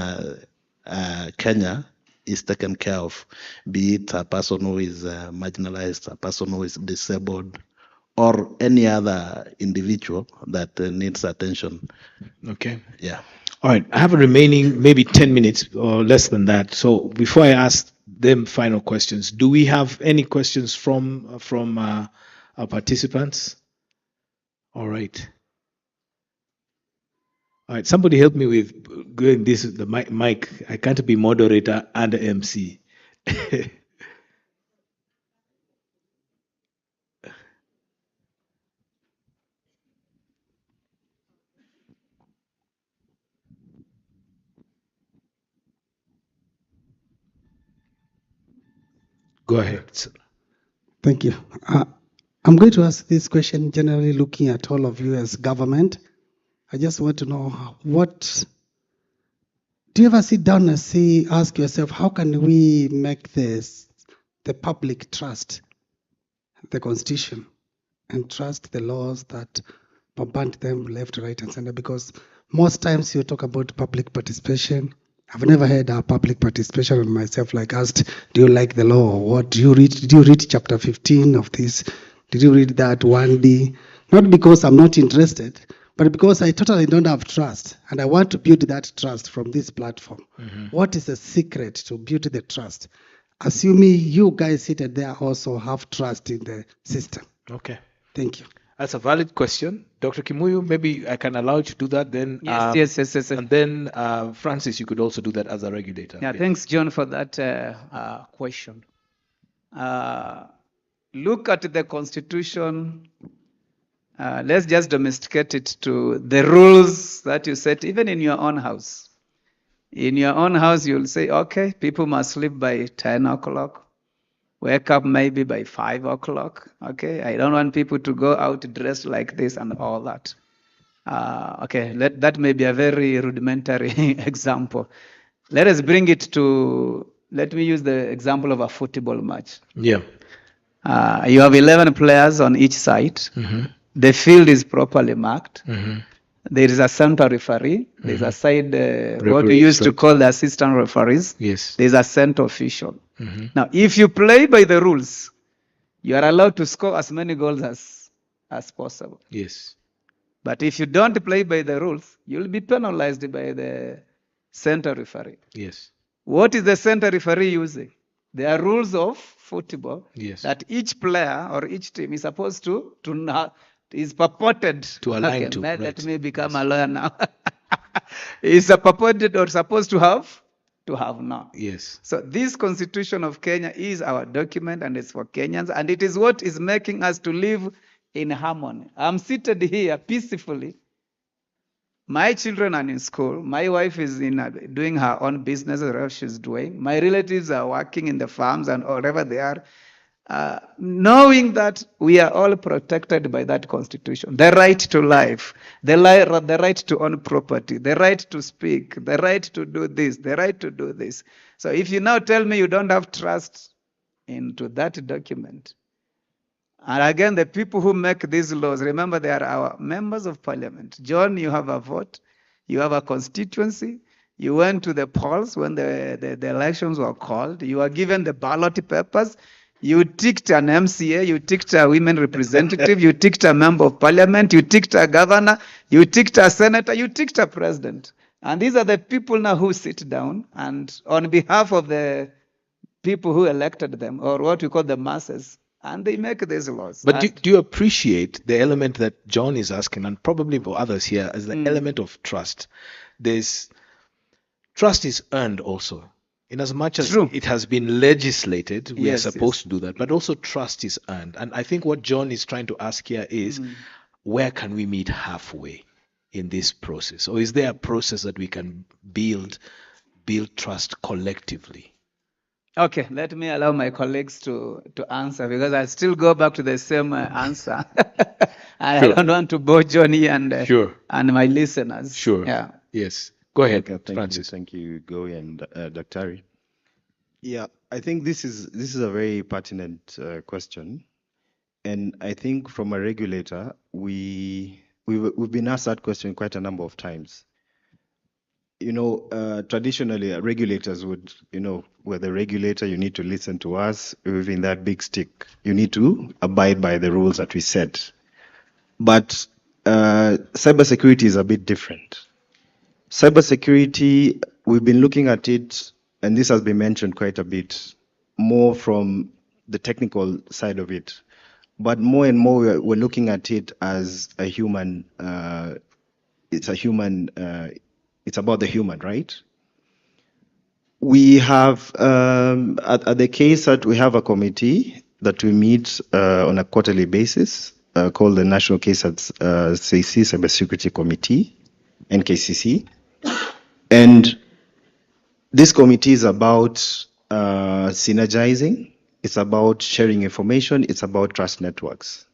Kenya is taken care of, be it a person who is marginalized, a person who is disabled, or any other individual that needs attention. Okay. Yeah. All right. I have a remaining maybe 10 minutes or less than that. So before I ask them final questions, do we have any questions from our participants? All right. All right. Somebody help me with going the mic. I can't be moderator and MC. Go ahead. Thank you. I'm going to ask this question generally looking at all of you as government. I just want to know do you ever sit down and ask yourself, how can we make the public trust the Constitution and trust the laws that bombard them left, right, and center? Because most times you talk about public participation. I've never heard a public participation on myself, like asked, do you like the law? Or what did you read chapter 15 of this? Did you read that 1D? Not because I'm not interested, but because I totally don't have trust, and I want to build that trust from this platform. What is the secret to build the trust? Assuming you guys seated there also have trust in the system. Okay. Thank you. That's a valid question. Dr. Kimuyu, maybe I can allow you to do that then. Yes. And then, Francis, you could also do that as a regulator. Yeah, thanks, John, for that question. Look at the Constitution. Let's just domesticate it to the rules that you set, even in your own house. In your own house, you'll say, okay, people must sleep by 10 o'clock. Wake up maybe by 5 o'clock. Okay, I don't want people to go out dressed like this and all that. Okay, that may be a very rudimentary example. Let us bring it to, let me use the example of a football match. Yeah. You have 11 players on each side. The field is properly marked. There is a center referee. There's a side, what we used to call the assistant referees. Yes. There's a center official. Now, if you play by the rules, you are allowed to score as many goals as possible. Yes. But if you don't play by the rules, you'll be penalized by the center referee. Yes. What is the center referee using? There are rules of football that each player or each team is supposed to is purported to align to. Let me become a lawyer now. Is purported or supposed to have now. Yes. So this Constitution of Kenya is our document, and it's for Kenyans, and it is what is making us to live in harmony. I'm seated here peacefully. My children are in school. My wife is doing her own business, whatever she's doing. My relatives are working in the farms and wherever they are. Knowing that we are all protected by that Constitution, the right to life, the right to own property, the right to speak, the right to do this, the right to do this. So if you now tell me you don't have trust into that document, and again, the people who make these laws, remember they are our members of parliament. John, you have a vote, you have a constituency, you went to the polls when the elections were called, you are given the ballot papers. You ticked an MCA, you ticked a women representative, you ticked a member of parliament, you ticked a governor, you ticked a senator, you ticked a president. And these are the people now who sit down and on behalf of the people who elected them, or what we call the masses, and they make these laws. But do you appreciate the element that John is asking, and probably for others here, as the element of trust? Trust is earned also. In as much as it has been legislated, we are supposed to do that, but also trust is earned. And I think what John is trying to ask here is, where can we meet halfway in this process? Or is there a process that we can build trust collectively? Okay, let me allow my colleagues to answer, because I still go back to the same answer. I don't want to bore Johnny and my listeners. Sure. Yeah. Yes. Go ahead, okay, Francis. Thank you, Goy and Dr. Yeah, I think this is a very pertinent question, and I think from a regulator, we've been asked that question quite a number of times. Traditionally, regulators would, we're the regulator, you need to listen to us, waving that big stick. You need to abide by the rules that we set. But cybersecurity is a bit different. Cybersecurity, we've been looking at it, and this has been mentioned quite a bit, more from the technical side of it. But more and more, we're looking at it as a human, it's about the human, right? We have, at the KSAT, we have a committee that we meet on a quarterly basis called the National KSAT CC Cybersecurity Committee, NKCC. And this committee is about synergizing, it's about sharing information, it's about trust networks.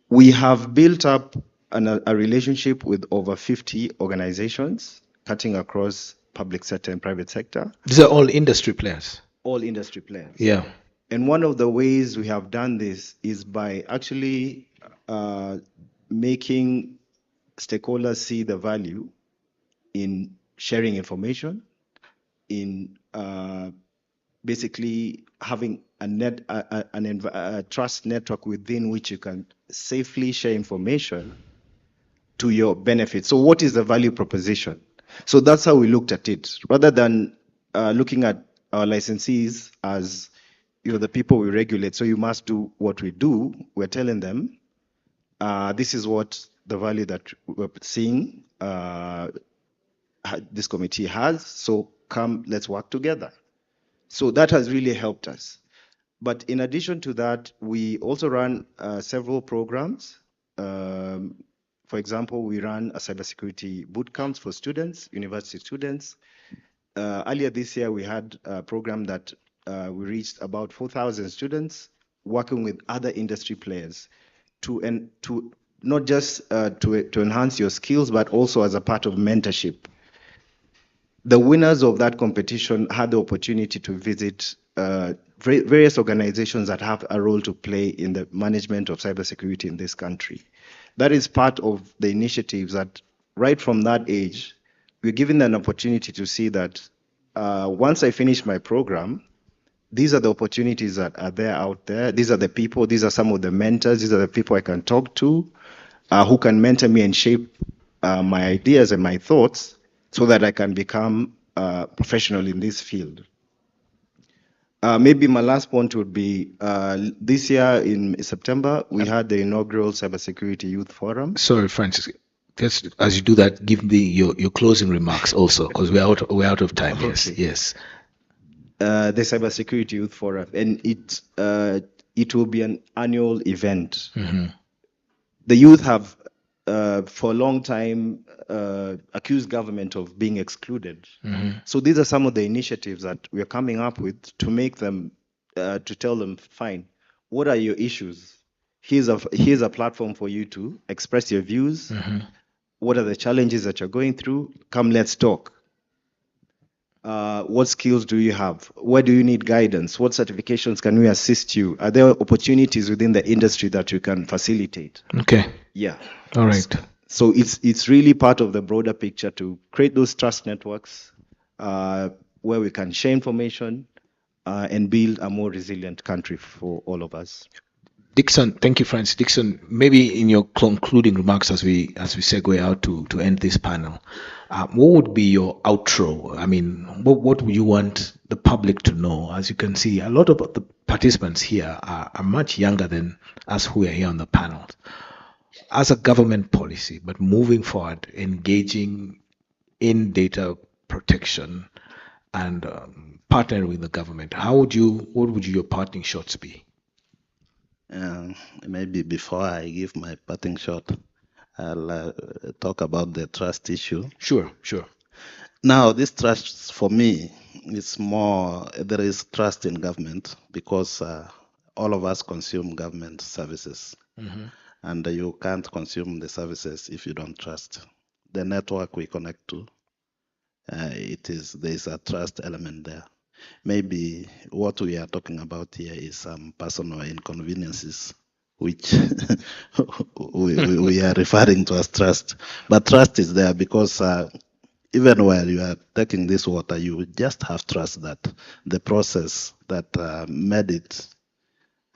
We have built up a relationship with over 50 organizations cutting across public sector and private sector. These are all industry players. All industry players. Yeah. And one of the ways we have done this is by actually making stakeholders see the value in sharing information, in basically having a trust network within which you can safely share information to your benefit. So what is the value proposition? So that's how we looked at it. Rather than looking at our licensees as the people we regulate, so you must do what we do, we're telling them, this is what the value that we're seeing this committee has, so come, let's work together. So that has really helped us. But in addition to that, we also run several programs. For example, we run a cybersecurity boot camps for students, university students. Earlier this year, we had a program that we reached about 4,000 students working with other industry players to not just to enhance your skills, but also as a part of mentorship. The winners of that competition had the opportunity to visit various organizations that have a role to play in the management of cybersecurity in this country. That is part of the initiatives that right from that age, we're given an opportunity to see that once I finish my program, these are the opportunities that are there out there. These are the people, these are some of the mentors, these are the people I can talk to, who can mentor me and shape my ideas and my thoughts so that I can become professional in this field. Maybe my last point would be, this year in September, we had the inaugural Cybersecurity Youth Forum. Sorry, Francis. Just as you do that, give me your closing remarks also, because we're out of time. Okay. Yes. The Cybersecurity Youth Forum, and it will be an annual event. Mm-hmm. The youth have, for a long time, accused government of being excluded. Mm-hmm. So these are some of the initiatives that we're coming up with to make them, to tell them, fine, what are your issues? Here's a platform for you to express your views. Mm-hmm. What are the challenges that you're going through? Come, let's talk. What skills do you have? Where do you need guidance? What certifications can we assist you? Are there opportunities within the industry that you can facilitate? Okay. Yeah. All right. So it's really part of the broader picture to create those trust networks where we can share information, and build a more resilient country for all of us. Dixon, thank you, Francis. Dixon, maybe in your concluding remarks as we segue out to end this panel, what would be your outro? I mean, what would you want the public to know? As you can see, a lot of the participants here are much younger than us who are here on the panel. As a government policy, but moving forward, engaging in data protection and partnering with the government, what would your parting shots be? Maybe before I give my parting shot, I'll talk about the trust issue. Sure. Now, this trust for me is more, there is trust in government because all of us consume government services. Mm-hmm. And you can't consume the services if you don't trust. The network we connect to, there is a trust element there. Maybe what we are talking about here is some personal inconveniences, which we are referring to as trust. But trust is there because even while you are taking this water, you just have trust that the process that made it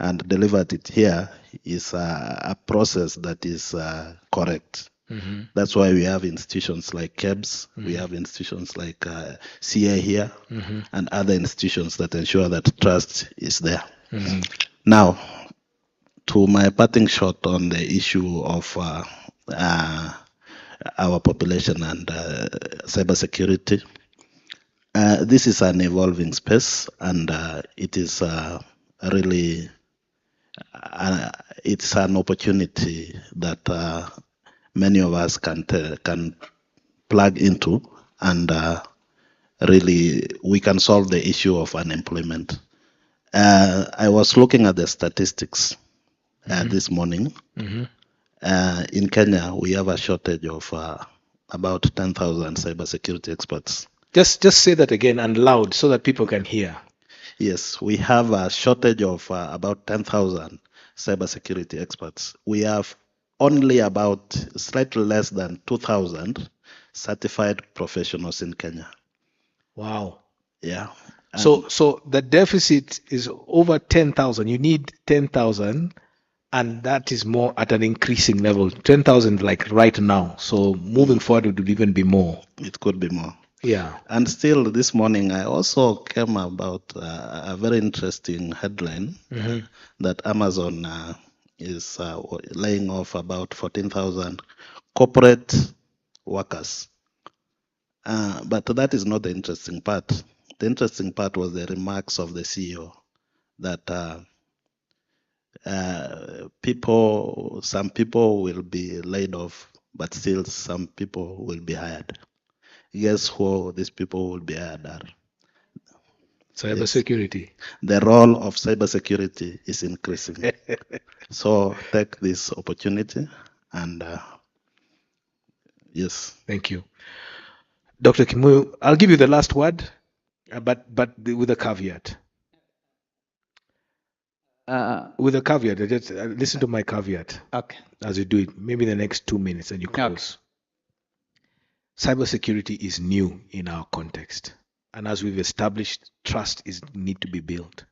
and delivered it here is a process that is correct. Mm-hmm. That's why we have institutions like KEBS, mm-hmm. we have institutions like CA here, mm-hmm. and other institutions that ensure that trust is there. Mm-hmm. Now, to my parting shot on the issue of our population and cybersecurity, this is an evolving space, and it is really it's an opportunity that many of us can plug into, and really we can solve the issue of unemployment. I was looking at the statistics mm-hmm. this morning. Mm-hmm. In Kenya, we have a shortage of about 10,000 cybersecurity experts. Just say that again and loud so that people can hear. Yes, we have a shortage of about 10,000 cybersecurity experts. We have only about slightly less than 2,000 certified professionals in Kenya. Wow. Yeah. So the deficit is over 10,000. You need 10,000, and that is more at an increasing level. 10,000 like right now. So moving forward, it would even be more. It could be more. Yeah. And still this morning, I also came about a very interesting headline mm-hmm. that Amazon is laying off about 14,000 corporate workers. But that is not the interesting part. The interesting part was the remarks of the CEO that some people will be laid off, but still some people will be hired. Guess who these people will be hired at? Cybersecurity. Yes. The role of cybersecurity is increasing. So take this opportunity and yes. Thank you. Dr. Kimuyu, I'll give you the last word, but with a caveat. With a caveat, just listen to my caveat. Okay. As you do it, maybe the next 2 minutes and you close. Okay. Cybersecurity is new in our context. And as we've established, trust need to be built.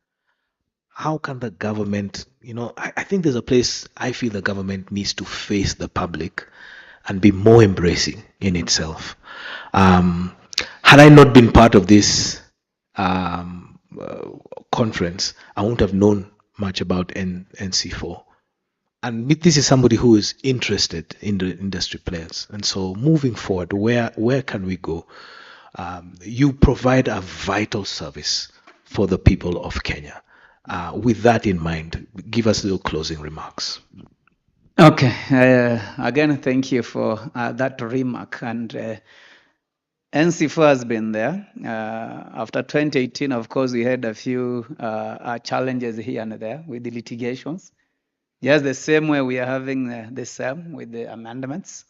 How can the government, I think there's a place I feel the government needs to face the public and be more embracing in itself. Had I not been part of this conference, I wouldn't have known much about NC4. And this is somebody who is interested in the industry players. And so moving forward, where can we go? You provide a vital service for the people of Kenya. With that in mind, give us little closing remarks. Okay. Again, thank you for that remark. And NC4 has been there. After 2018, of course, we had a few challenges here and there with the litigations. Just the same way we are having the same with the amendments.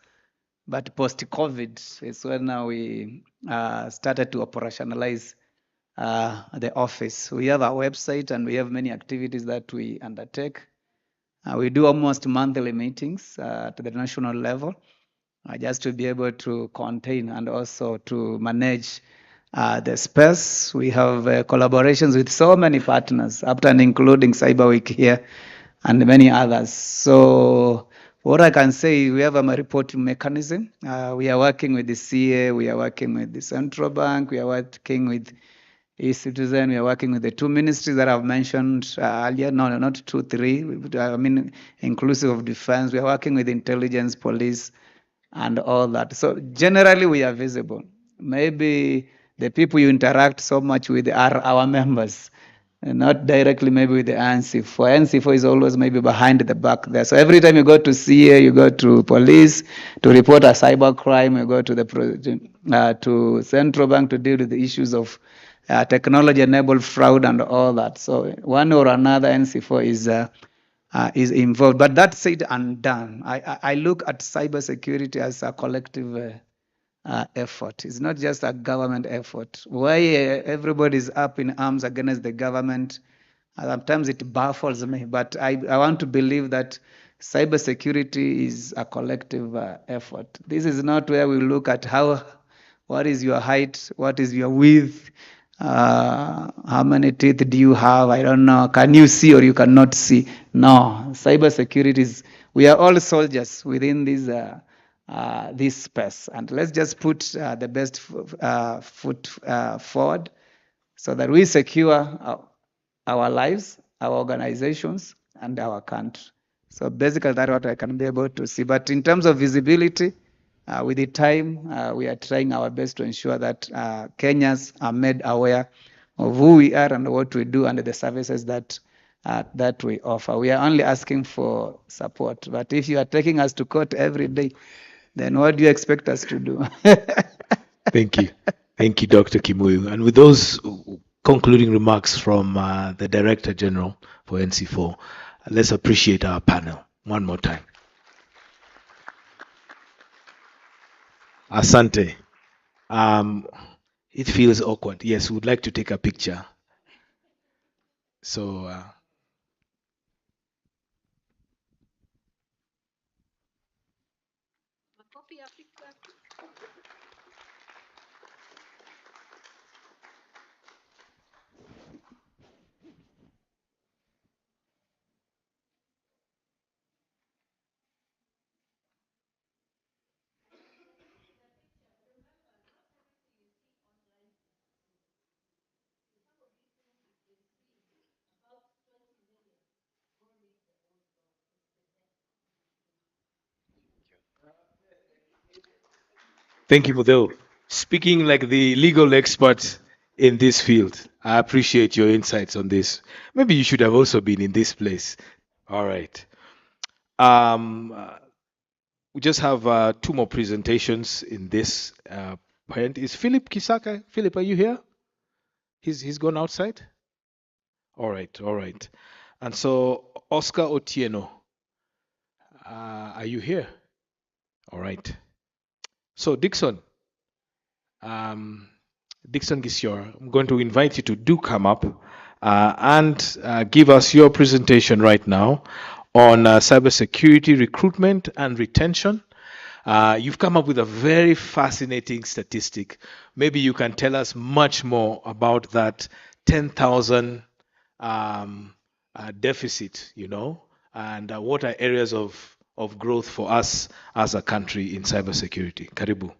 But post-COVID is when now we started to operationalize the office. We have a website and we have many activities that we undertake. We do almost monthly meetings at the national level just to be able to contain and also to manage the space. We have collaborations with so many partners, up and including Cyber Week here and many others. So what I can say, we have a reporting mechanism. We are working with the CA, we are working with the Central Bank, we are working with eCitizen, we are working with the two ministries that I've mentioned earlier. No, not 2, 3. I mean, inclusive of defense. We are working with intelligence, police, and all that. So generally, we are visible. Maybe the people you interact so much with are our members, and not directly maybe with the NC4. NC4 is always maybe behind the back there. So every time you go to CA, you go to police to report a cyber crime, you go to the to Central Bank to deal with the issues of technology-enabled fraud and all that. So one or another NC4 is involved. But that said and done, I look at cybersecurity as a collective effort. It's not just a government effort. Why everybody is up in arms against the government, sometimes it baffles me. But I want to believe that cybersecurity is a collective effort. This is not where we look at what is your height, what is your width, how many teeth do you have? I don't know. Can you see or you cannot see? No. Cybersecurity is, we are all soldiers within this space. And let's just put the best foot forward so that we secure our lives, our organizations, and our country. So basically, that's what I can be able to see. But in terms of visibility, with the time, we are trying our best to ensure that Kenyans are made aware of who we are and what we do and the services that we offer. We are only asking for support. But if you are taking us to court every day, then what do you expect us to do? Thank you. Thank you, Dr. Kimuyu. And with those concluding remarks from the Director General for NC4, let's appreciate our panel one more time. Asante. It feels awkward. Yes, we'd like to take a picture. So, thank you, Mudel. Speaking like the legal expert in this field, I appreciate your insights on this. Maybe you should have also been in this place. All right. We just have 2 more presentations in this point. Is Philip Kisaka? Philip, are you here? He's gone outside? All right, all right. And so, Oscar Otieno, are you here? All right. So, Dixon Gisiora, I'm going to invite you to come up and give us your presentation right now on cybersecurity recruitment and retention. You've come up with a very fascinating statistic. Maybe you can tell us much more about that 10,000 deficit, and what are areas of growth for us as a country in cybersecurity. Karibu.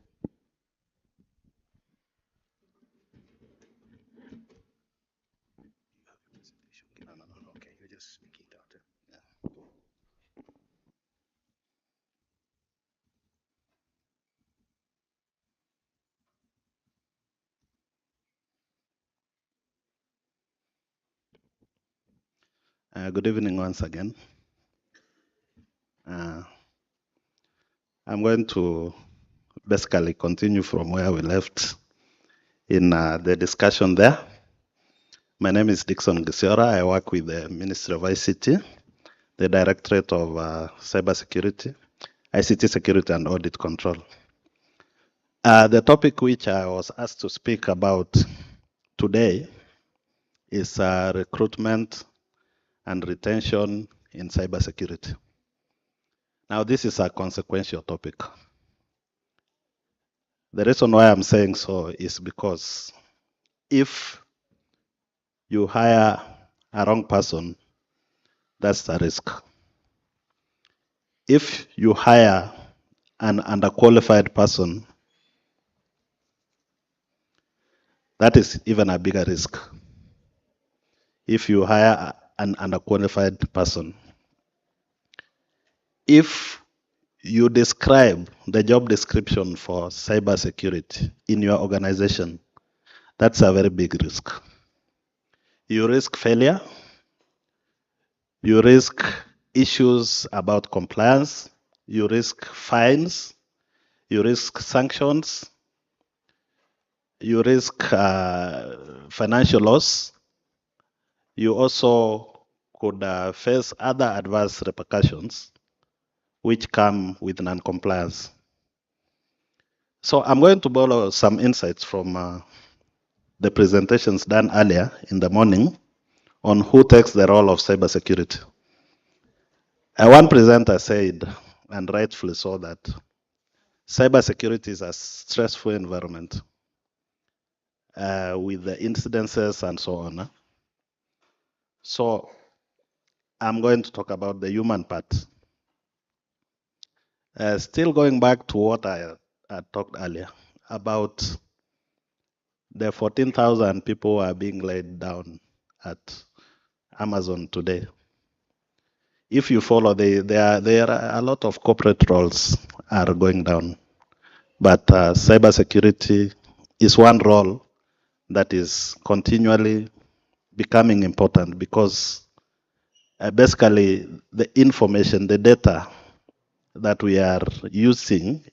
Good evening once again. I'm going to basically continue from where we left in the discussion there. My name is Dixon Gisiora. I work with the Ministry of ICT, the Directorate of Cybersecurity, ICT Security and Audit Control. The topic which I was asked to speak about today is recruitment and retention in cybersecurity. Now, this is a consequential topic. The reason why I'm saying so is because if you hire a wrong person, that's a risk. If you hire an underqualified person, that is even a bigger risk. If you hire an underqualified person, if you describe the job description for cybersecurity in your organization, that's a very big risk. You risk failure, you risk issues about compliance, you risk fines, you risk sanctions, you risk financial loss. You also could face other adverse repercussions which come with non-compliance. So I'm going to borrow some insights from the presentations done earlier in the morning on who takes the role of cybersecurity. One presenter said, and rightfully so, that cybersecurity is a stressful environment with the incidences and so on. So I'm going to talk about the human part. Still going back to what I talked earlier about the 14,000 people who are being laid down at Amazon today. If you follow, there are a lot of corporate roles are going down, but cybersecurity is one role that is continually becoming important because basically the information, the data that we are using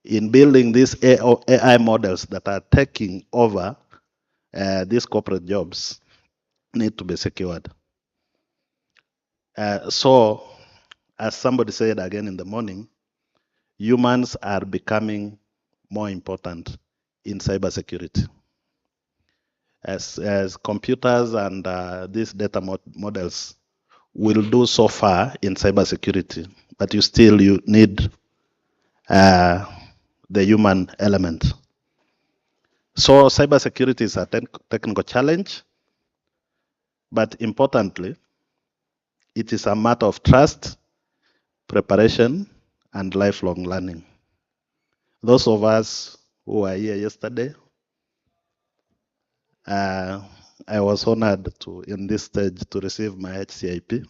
in building these AI models that are taking over these corporate jobs need to be secured. So, as somebody said again in the morning, humans are becoming more important in cybersecurity. As computers and these data models will do so far in cybersecurity, but you need the human element. So cybersecurity is a technical challenge, but importantly, it is a matter of trust, preparation, and lifelong learning. Those of us who were here yesterday, I was honored in this stage to receive my HCIP.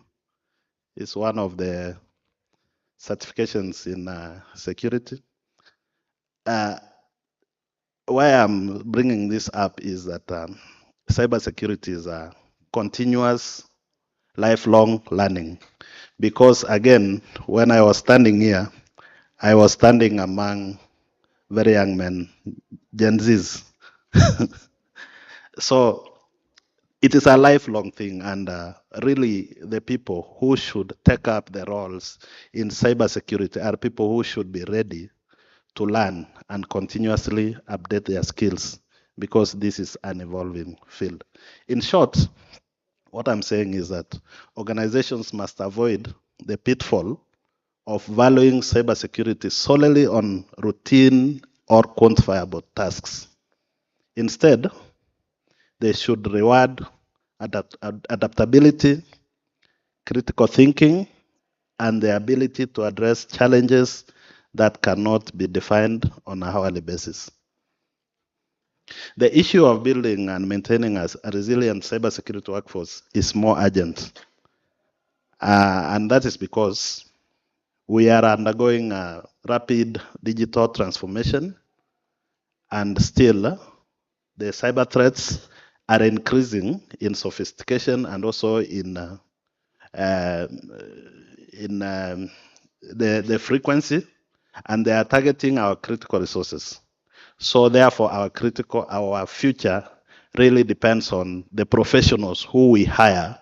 It's one of the certifications in security. Why I'm bringing this up is that cybersecurity is a continuous, lifelong learning. Because again, when I was standing here, I was standing among very young men, Gen Zs. So it is a lifelong thing, and really the people who should take up the roles in cybersecurity are people who should be ready to learn and continuously update their skills because this is an evolving field. In short, what I'm saying is that organizations must avoid the pitfall of valuing cybersecurity solely on routine or quantifiable tasks. Instead, they should reward adaptability, critical thinking, and the ability to address challenges that cannot be defined on a hourly basis. The issue of building and maintaining a resilient cybersecurity workforce is more urgent. And that is because we are undergoing a rapid digital transformation, and still the cyber threats are increasing in sophistication and also in the frequency, and they are targeting our critical resources. So therefore, our future really depends on the professionals who we hire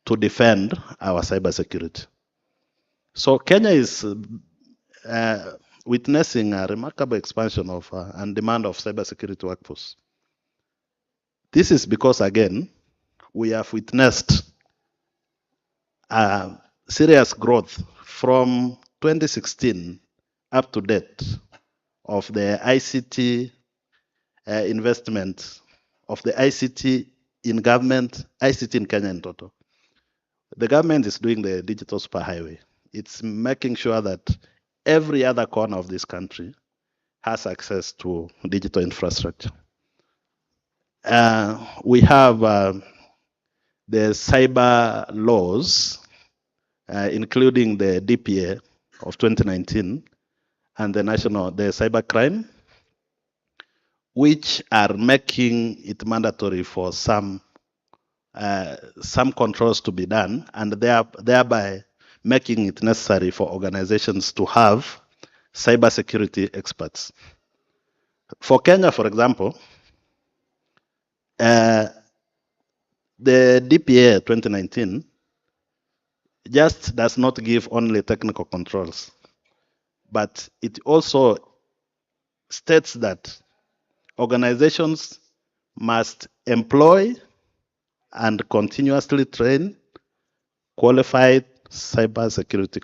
to defend our cybersecurity. So Kenya is witnessing a remarkable expansion of and demand of cybersecurity workforce. This is because, again, we have witnessed serious growth from 2016 up to date of the ICT investment of the ICT in government, ICT in Kenya in total. The government is doing the digital superhighway. It's making sure that every other corner of this country has access to digital infrastructure. We have the cyber laws, including the DPA of 2019 and the cybercrime, which are making it mandatory for some controls to be done, and thereby making it necessary for organizations to have cybersecurity experts. For Kenya, for example, the DPA 2019 just does not give only technical controls, but it also states that organizations must employ and continuously train qualified cybersecurity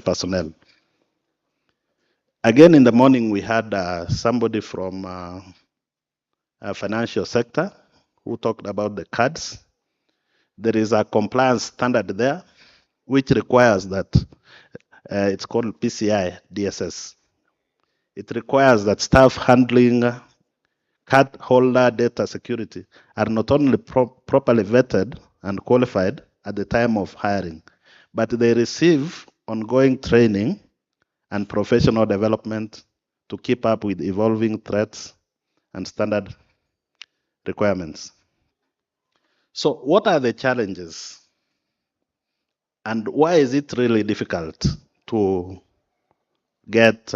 personnel. Again, in the morning, we had somebody from financial sector who talked about the cards. There is a compliance standard there, which requires that it's called PCI DSS. It requires that staff handling card holder data security are not only properly vetted and qualified at the time of hiring, but they receive ongoing training and professional development to keep up with evolving threats and standard requirements. So what are the challenges? And why is it really difficult to get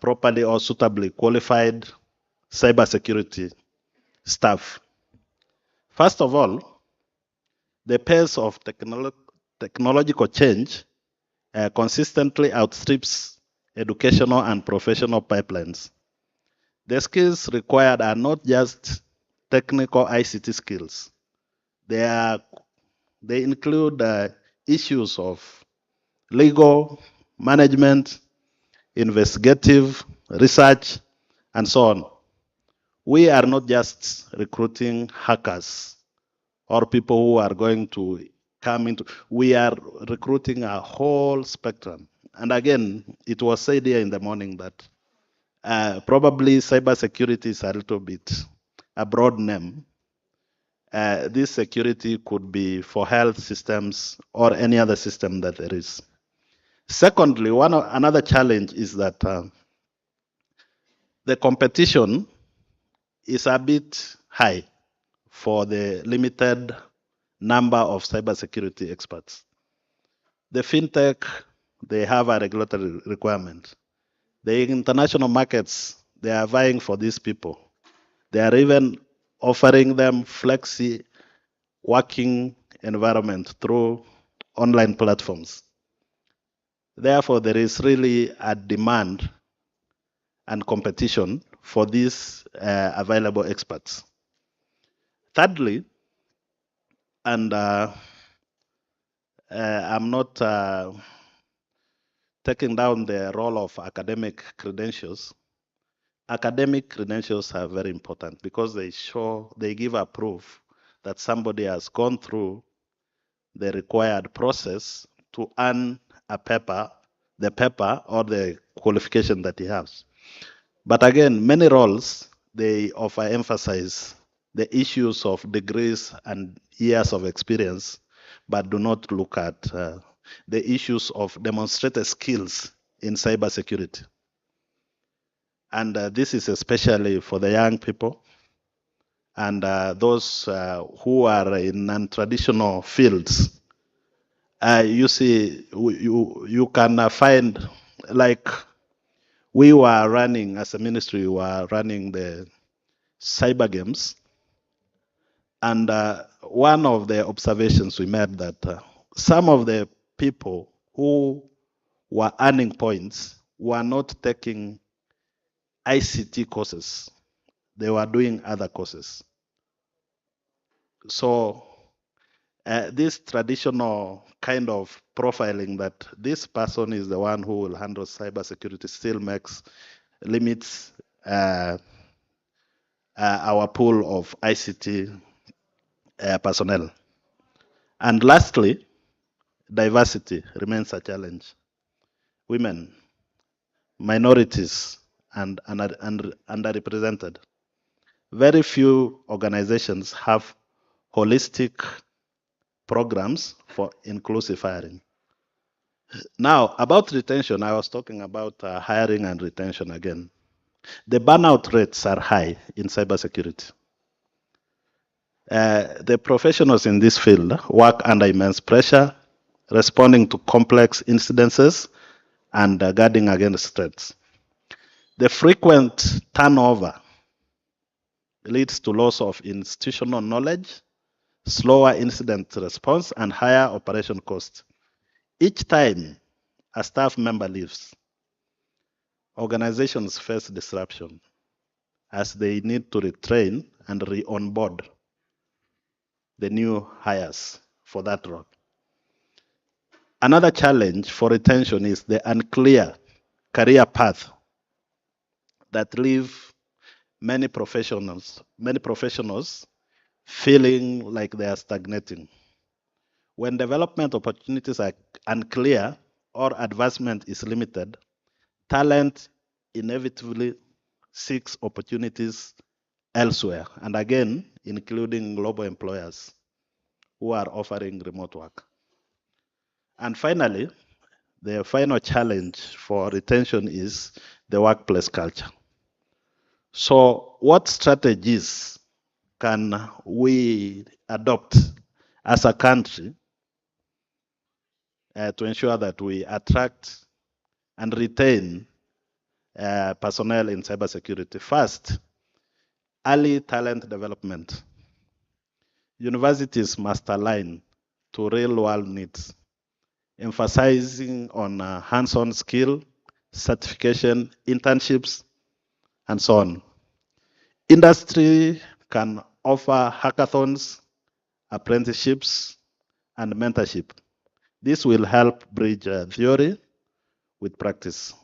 properly or suitably qualified cybersecurity staff? First of all, the pace of technological change consistently outstrips educational and professional pipelines. The skills required are not just technical ICT skills. They include issues of legal, management, investigative, research, and so on. We are not just recruiting hackers or people who are going to come into, we are recruiting a whole spectrum. And again, it was said here in the morning that probably cybersecurity is a little bit a broad name. This security could be for health systems or any other system that there is. Secondly, another challenge is that the competition is a bit high for the limited number of cybersecurity experts. The fintech, they have a regulatory requirement. The international markets, they are vying for these people. They are even offering them flexi working environment through online platforms. Therefore, there is really a demand and competition for these available experts. Thirdly, and I'm not taking down the role of academic credentials. Academic credentials are very important because they give a proof that somebody has gone through the required process to earn the paper or the qualification that he has. But again, many roles, they emphasize the issues of degrees and years of experience, but do not look at the issues of demonstrated skills in cybersecurity. And this is especially for the young people and those who are in non-traditional fields. You see, you can find, like we were running, as a ministry, we were running the cyber games. And one of the observations we made that some of the people who were earning points were not taking ICT courses. They were doing other courses. So this traditional kind of profiling that this person is the one who will handle cybersecurity still makes limits our pool of ICT personnel. And lastly, diversity remains a challenge. Women, minorities, and underrepresented. Very few organizations have holistic programs for inclusive hiring. Now, about retention, I was talking about hiring and retention again. The burnout rates are high in cybersecurity. The professionals in this field work under immense pressure, responding to complex incidences and guarding against threats. The frequent turnover leads to loss of institutional knowledge, slower incident response, and higher operation costs. Each time a staff member leaves, organizations face disruption as they need to retrain and re-onboard the new hires for that role. Another challenge for retention is the unclear career path that leave many professionals feeling like they are stagnating. When development opportunities are unclear or advancement is limited, talent inevitably seeks opportunities elsewhere, and again, including global employers who are offering remote work. And finally, the final challenge for retention is the workplace culture. So what strategies can we adopt as a country to ensure that we attract and retain personnel in cybersecurity? First, early talent development. Universities must align to real-world needs, emphasizing on hands-on skill, certification, internships, and so on. Industry can offer hackathons, apprenticeships, and mentorship. This will help bridge theory with practice.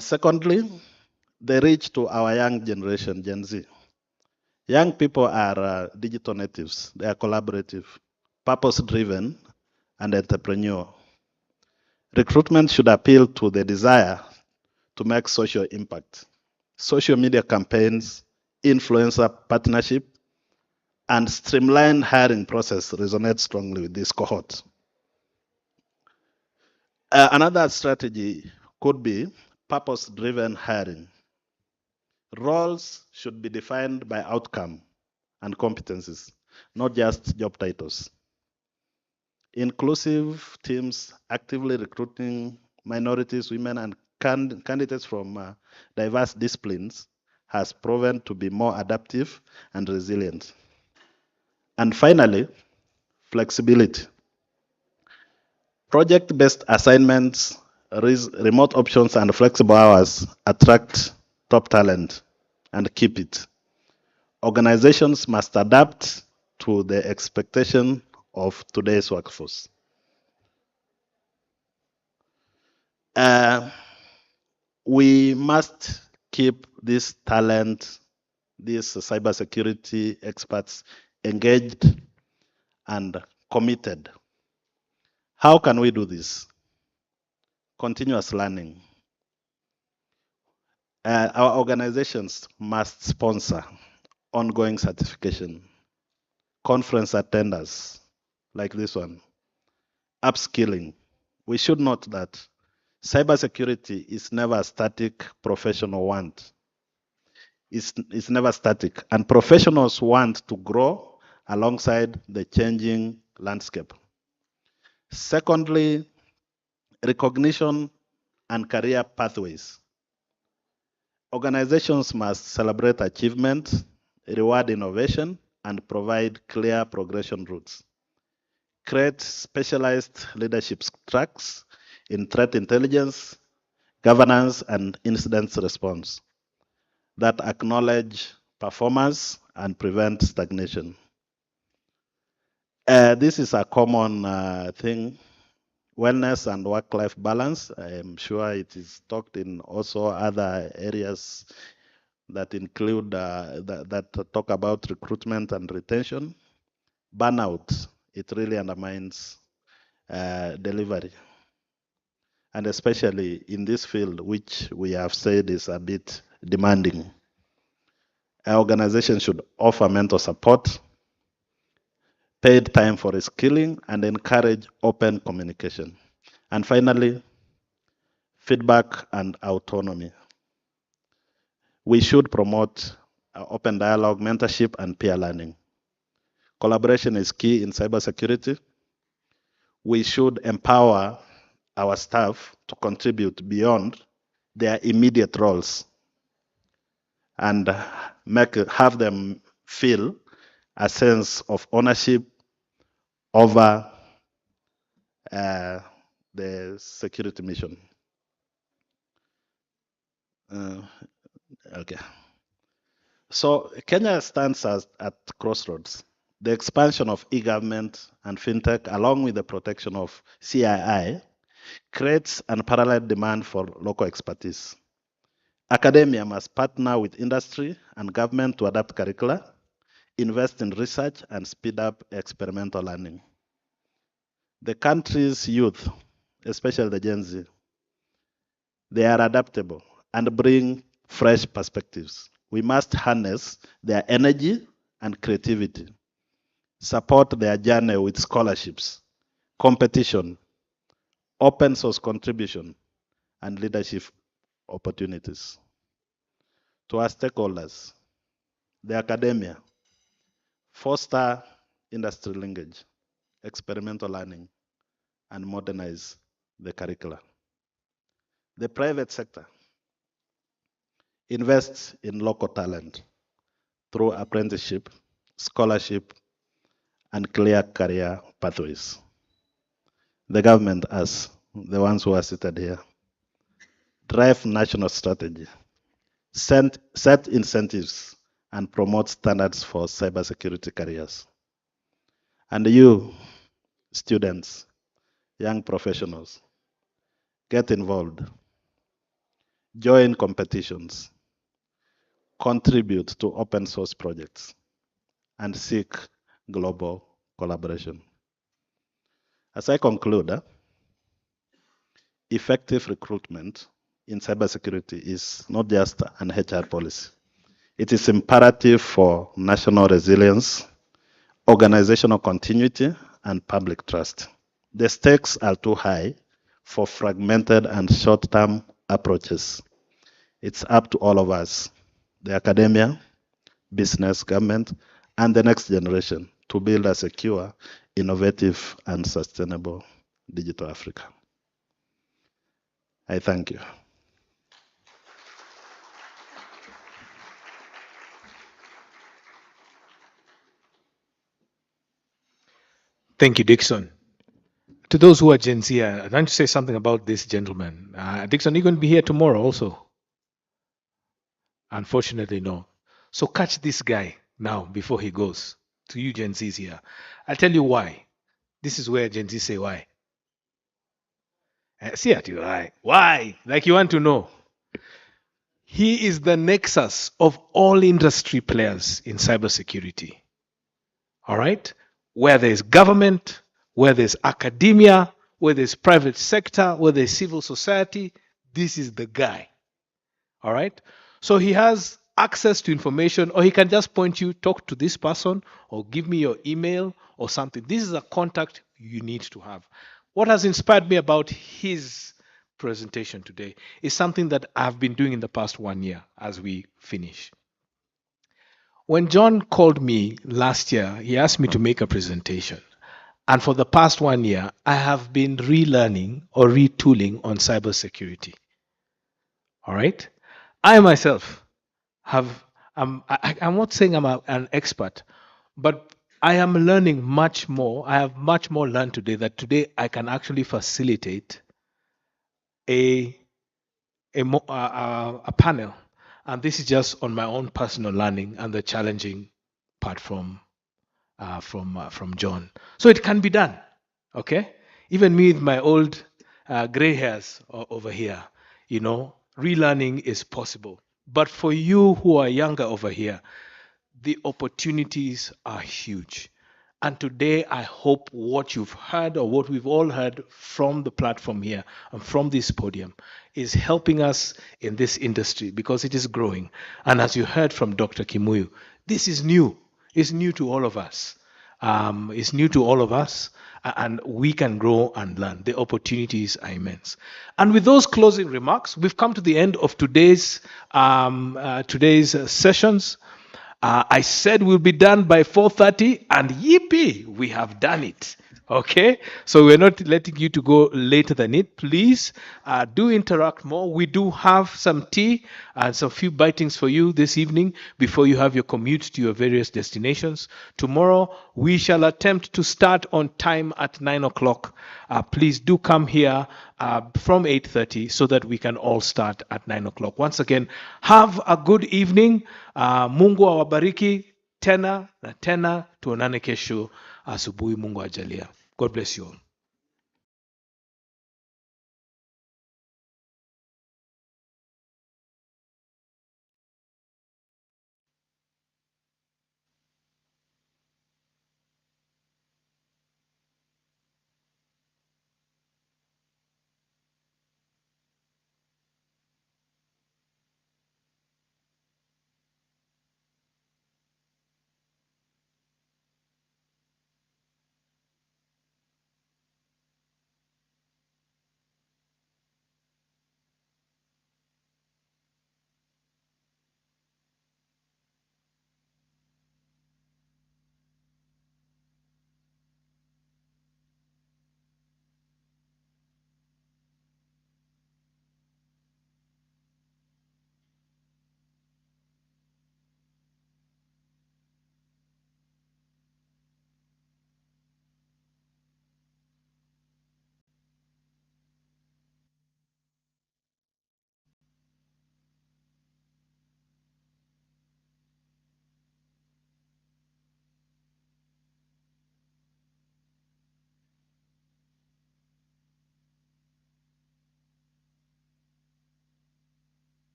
Secondly, the reach to our young generation, Gen Z. Young people are digital natives. They are collaborative, purpose-driven, and entrepreneurial. Recruitment should appeal to the desire to make social impact. Social media campaigns, influencer partnership, and streamlined hiring process resonate strongly with this cohort. Another strategy could be purpose-driven hiring. Roles should be defined by outcome and competencies, not just job titles. Inclusive teams actively recruiting minorities, women, and candidates from diverse disciplines has proven to be more adaptive and resilient. And finally, flexibility. Project-based assignments, remote options, and flexible hours attract top talent and keep it. Organizations must adapt to the expectation of today's workforce. We must keep this talent, these cybersecurity experts engaged and committed. How can we do this? Continuous learning. Our organizations must sponsor ongoing certification, conference attenders like this one, upskilling. We should note that cybersecurity is never a static professional want. It's never static, and professionals want to grow alongside the changing landscape. Secondly, recognition and career pathways. Organizations must celebrate achievement, reward innovation, and provide clear progression routes. Create specialized leadership tracks in threat intelligence, governance, and incident response that acknowledge performance and prevent stagnation. This is a common thing wellness and work-life balance. I am sure it is talked in also other areas that include that talk about recruitment and retention. Burnout, it really undermines delivery, and especially in this field, which we have said is a bit demanding. Our organization should offer mentor support, paid time for reskilling, and encourage open communication. And finally, feedback and autonomy. We should promote open dialogue, mentorship, and peer learning. Collaboration is key in cybersecurity. We should empower our staff to contribute beyond their immediate roles and have them feel a sense of ownership over the security mission. Okay. So Kenya stands at crossroads. The expansion of e-government and fintech, along with the protection of CII, creates unparalleled demand for local expertise. Academia must partner with industry and government to adapt curricula, invest in research, and speed up experimental learning. The country's youth, especially the Gen Z, they are adaptable and bring fresh perspectives. We must harness their energy and creativity, support their journey with scholarships, competition, open source contribution, and leadership opportunities. To our stakeholders, the academia, foster industry linkage, experimental learning, and modernize the curricula. The private sector invests in local talent through apprenticeship, scholarship, and clear career pathways. The government, as the ones who are seated here, drive national strategy, set incentives, and promote standards for cybersecurity careers. And you, students, young professionals, get involved, join competitions, contribute to open source projects, and seek global collaboration. As I conclude, effective recruitment in cybersecurity is not just an HR policy. It is imperative for national resilience, organizational continuity, and public trust. The stakes are too high for fragmented and short-term approaches. It's up to all of us, the academia, business, government, and the next generation to build a secure, innovative, and sustainable digital Africa. I thank you. Thank you, Dixon. To those who are Gen Z, I'd like to say something about this gentleman. Dixon, you're going to be here tomorrow also? Unfortunately, no. So catch this guy now before he goes. To you Gen Zs here. I'll tell you why. This is where Gen Z say why. See at you, why? Why? Like you want to know. He is the nexus of all industry players in cybersecurity. All right? Where there's government, where there's academia, where there's private sector, where there's civil society, this is the guy. All right? So he has access to information, or he can just point you, talk to this person, or give me your email or something. This is a contact you need to have. What has inspired me about his presentation today is something that I've been doing in the past 1 year as we finish. When John called me last year, he asked me to make a presentation. And for the past 1 year, I have been relearning or retooling on cybersecurity. All right? I myself have, I'm not saying I'm an expert, but I am learning much more. I have much more learned today that today I can actually facilitate a panel. And this is just on my own personal learning and the challenging part from John. So it can be done, okay? Even me with my old gray hairs over here, relearning is possible. But for you who are younger over here, the opportunities are huge. And today, I hope what you've heard or what we've all heard from the platform here and from this podium is helping us in this industry because it is growing. And as you heard from Dr. Kimuyu, this is new. It's new to all of us. It's new to all of us, and we can grow and learn. The opportunities are immense. And with those closing remarks, we've come to the end of today's sessions. I said we'll be done by 4:30, and yippee, we have done it. Okay, so we're not letting you to go later than it. Please do interact more. We do have some tea and some few bitings for you this evening before you have your commute to your various destinations. Tomorrow, we shall attempt to start on time at 9 o'clock. Please do come here from 8:30 so that we can all start at 9 o'clock. Once again, have a good evening. Mungu awabariki tena na tena. Tuonane kesho asubuhi. Mungu ajalia. God bless you all.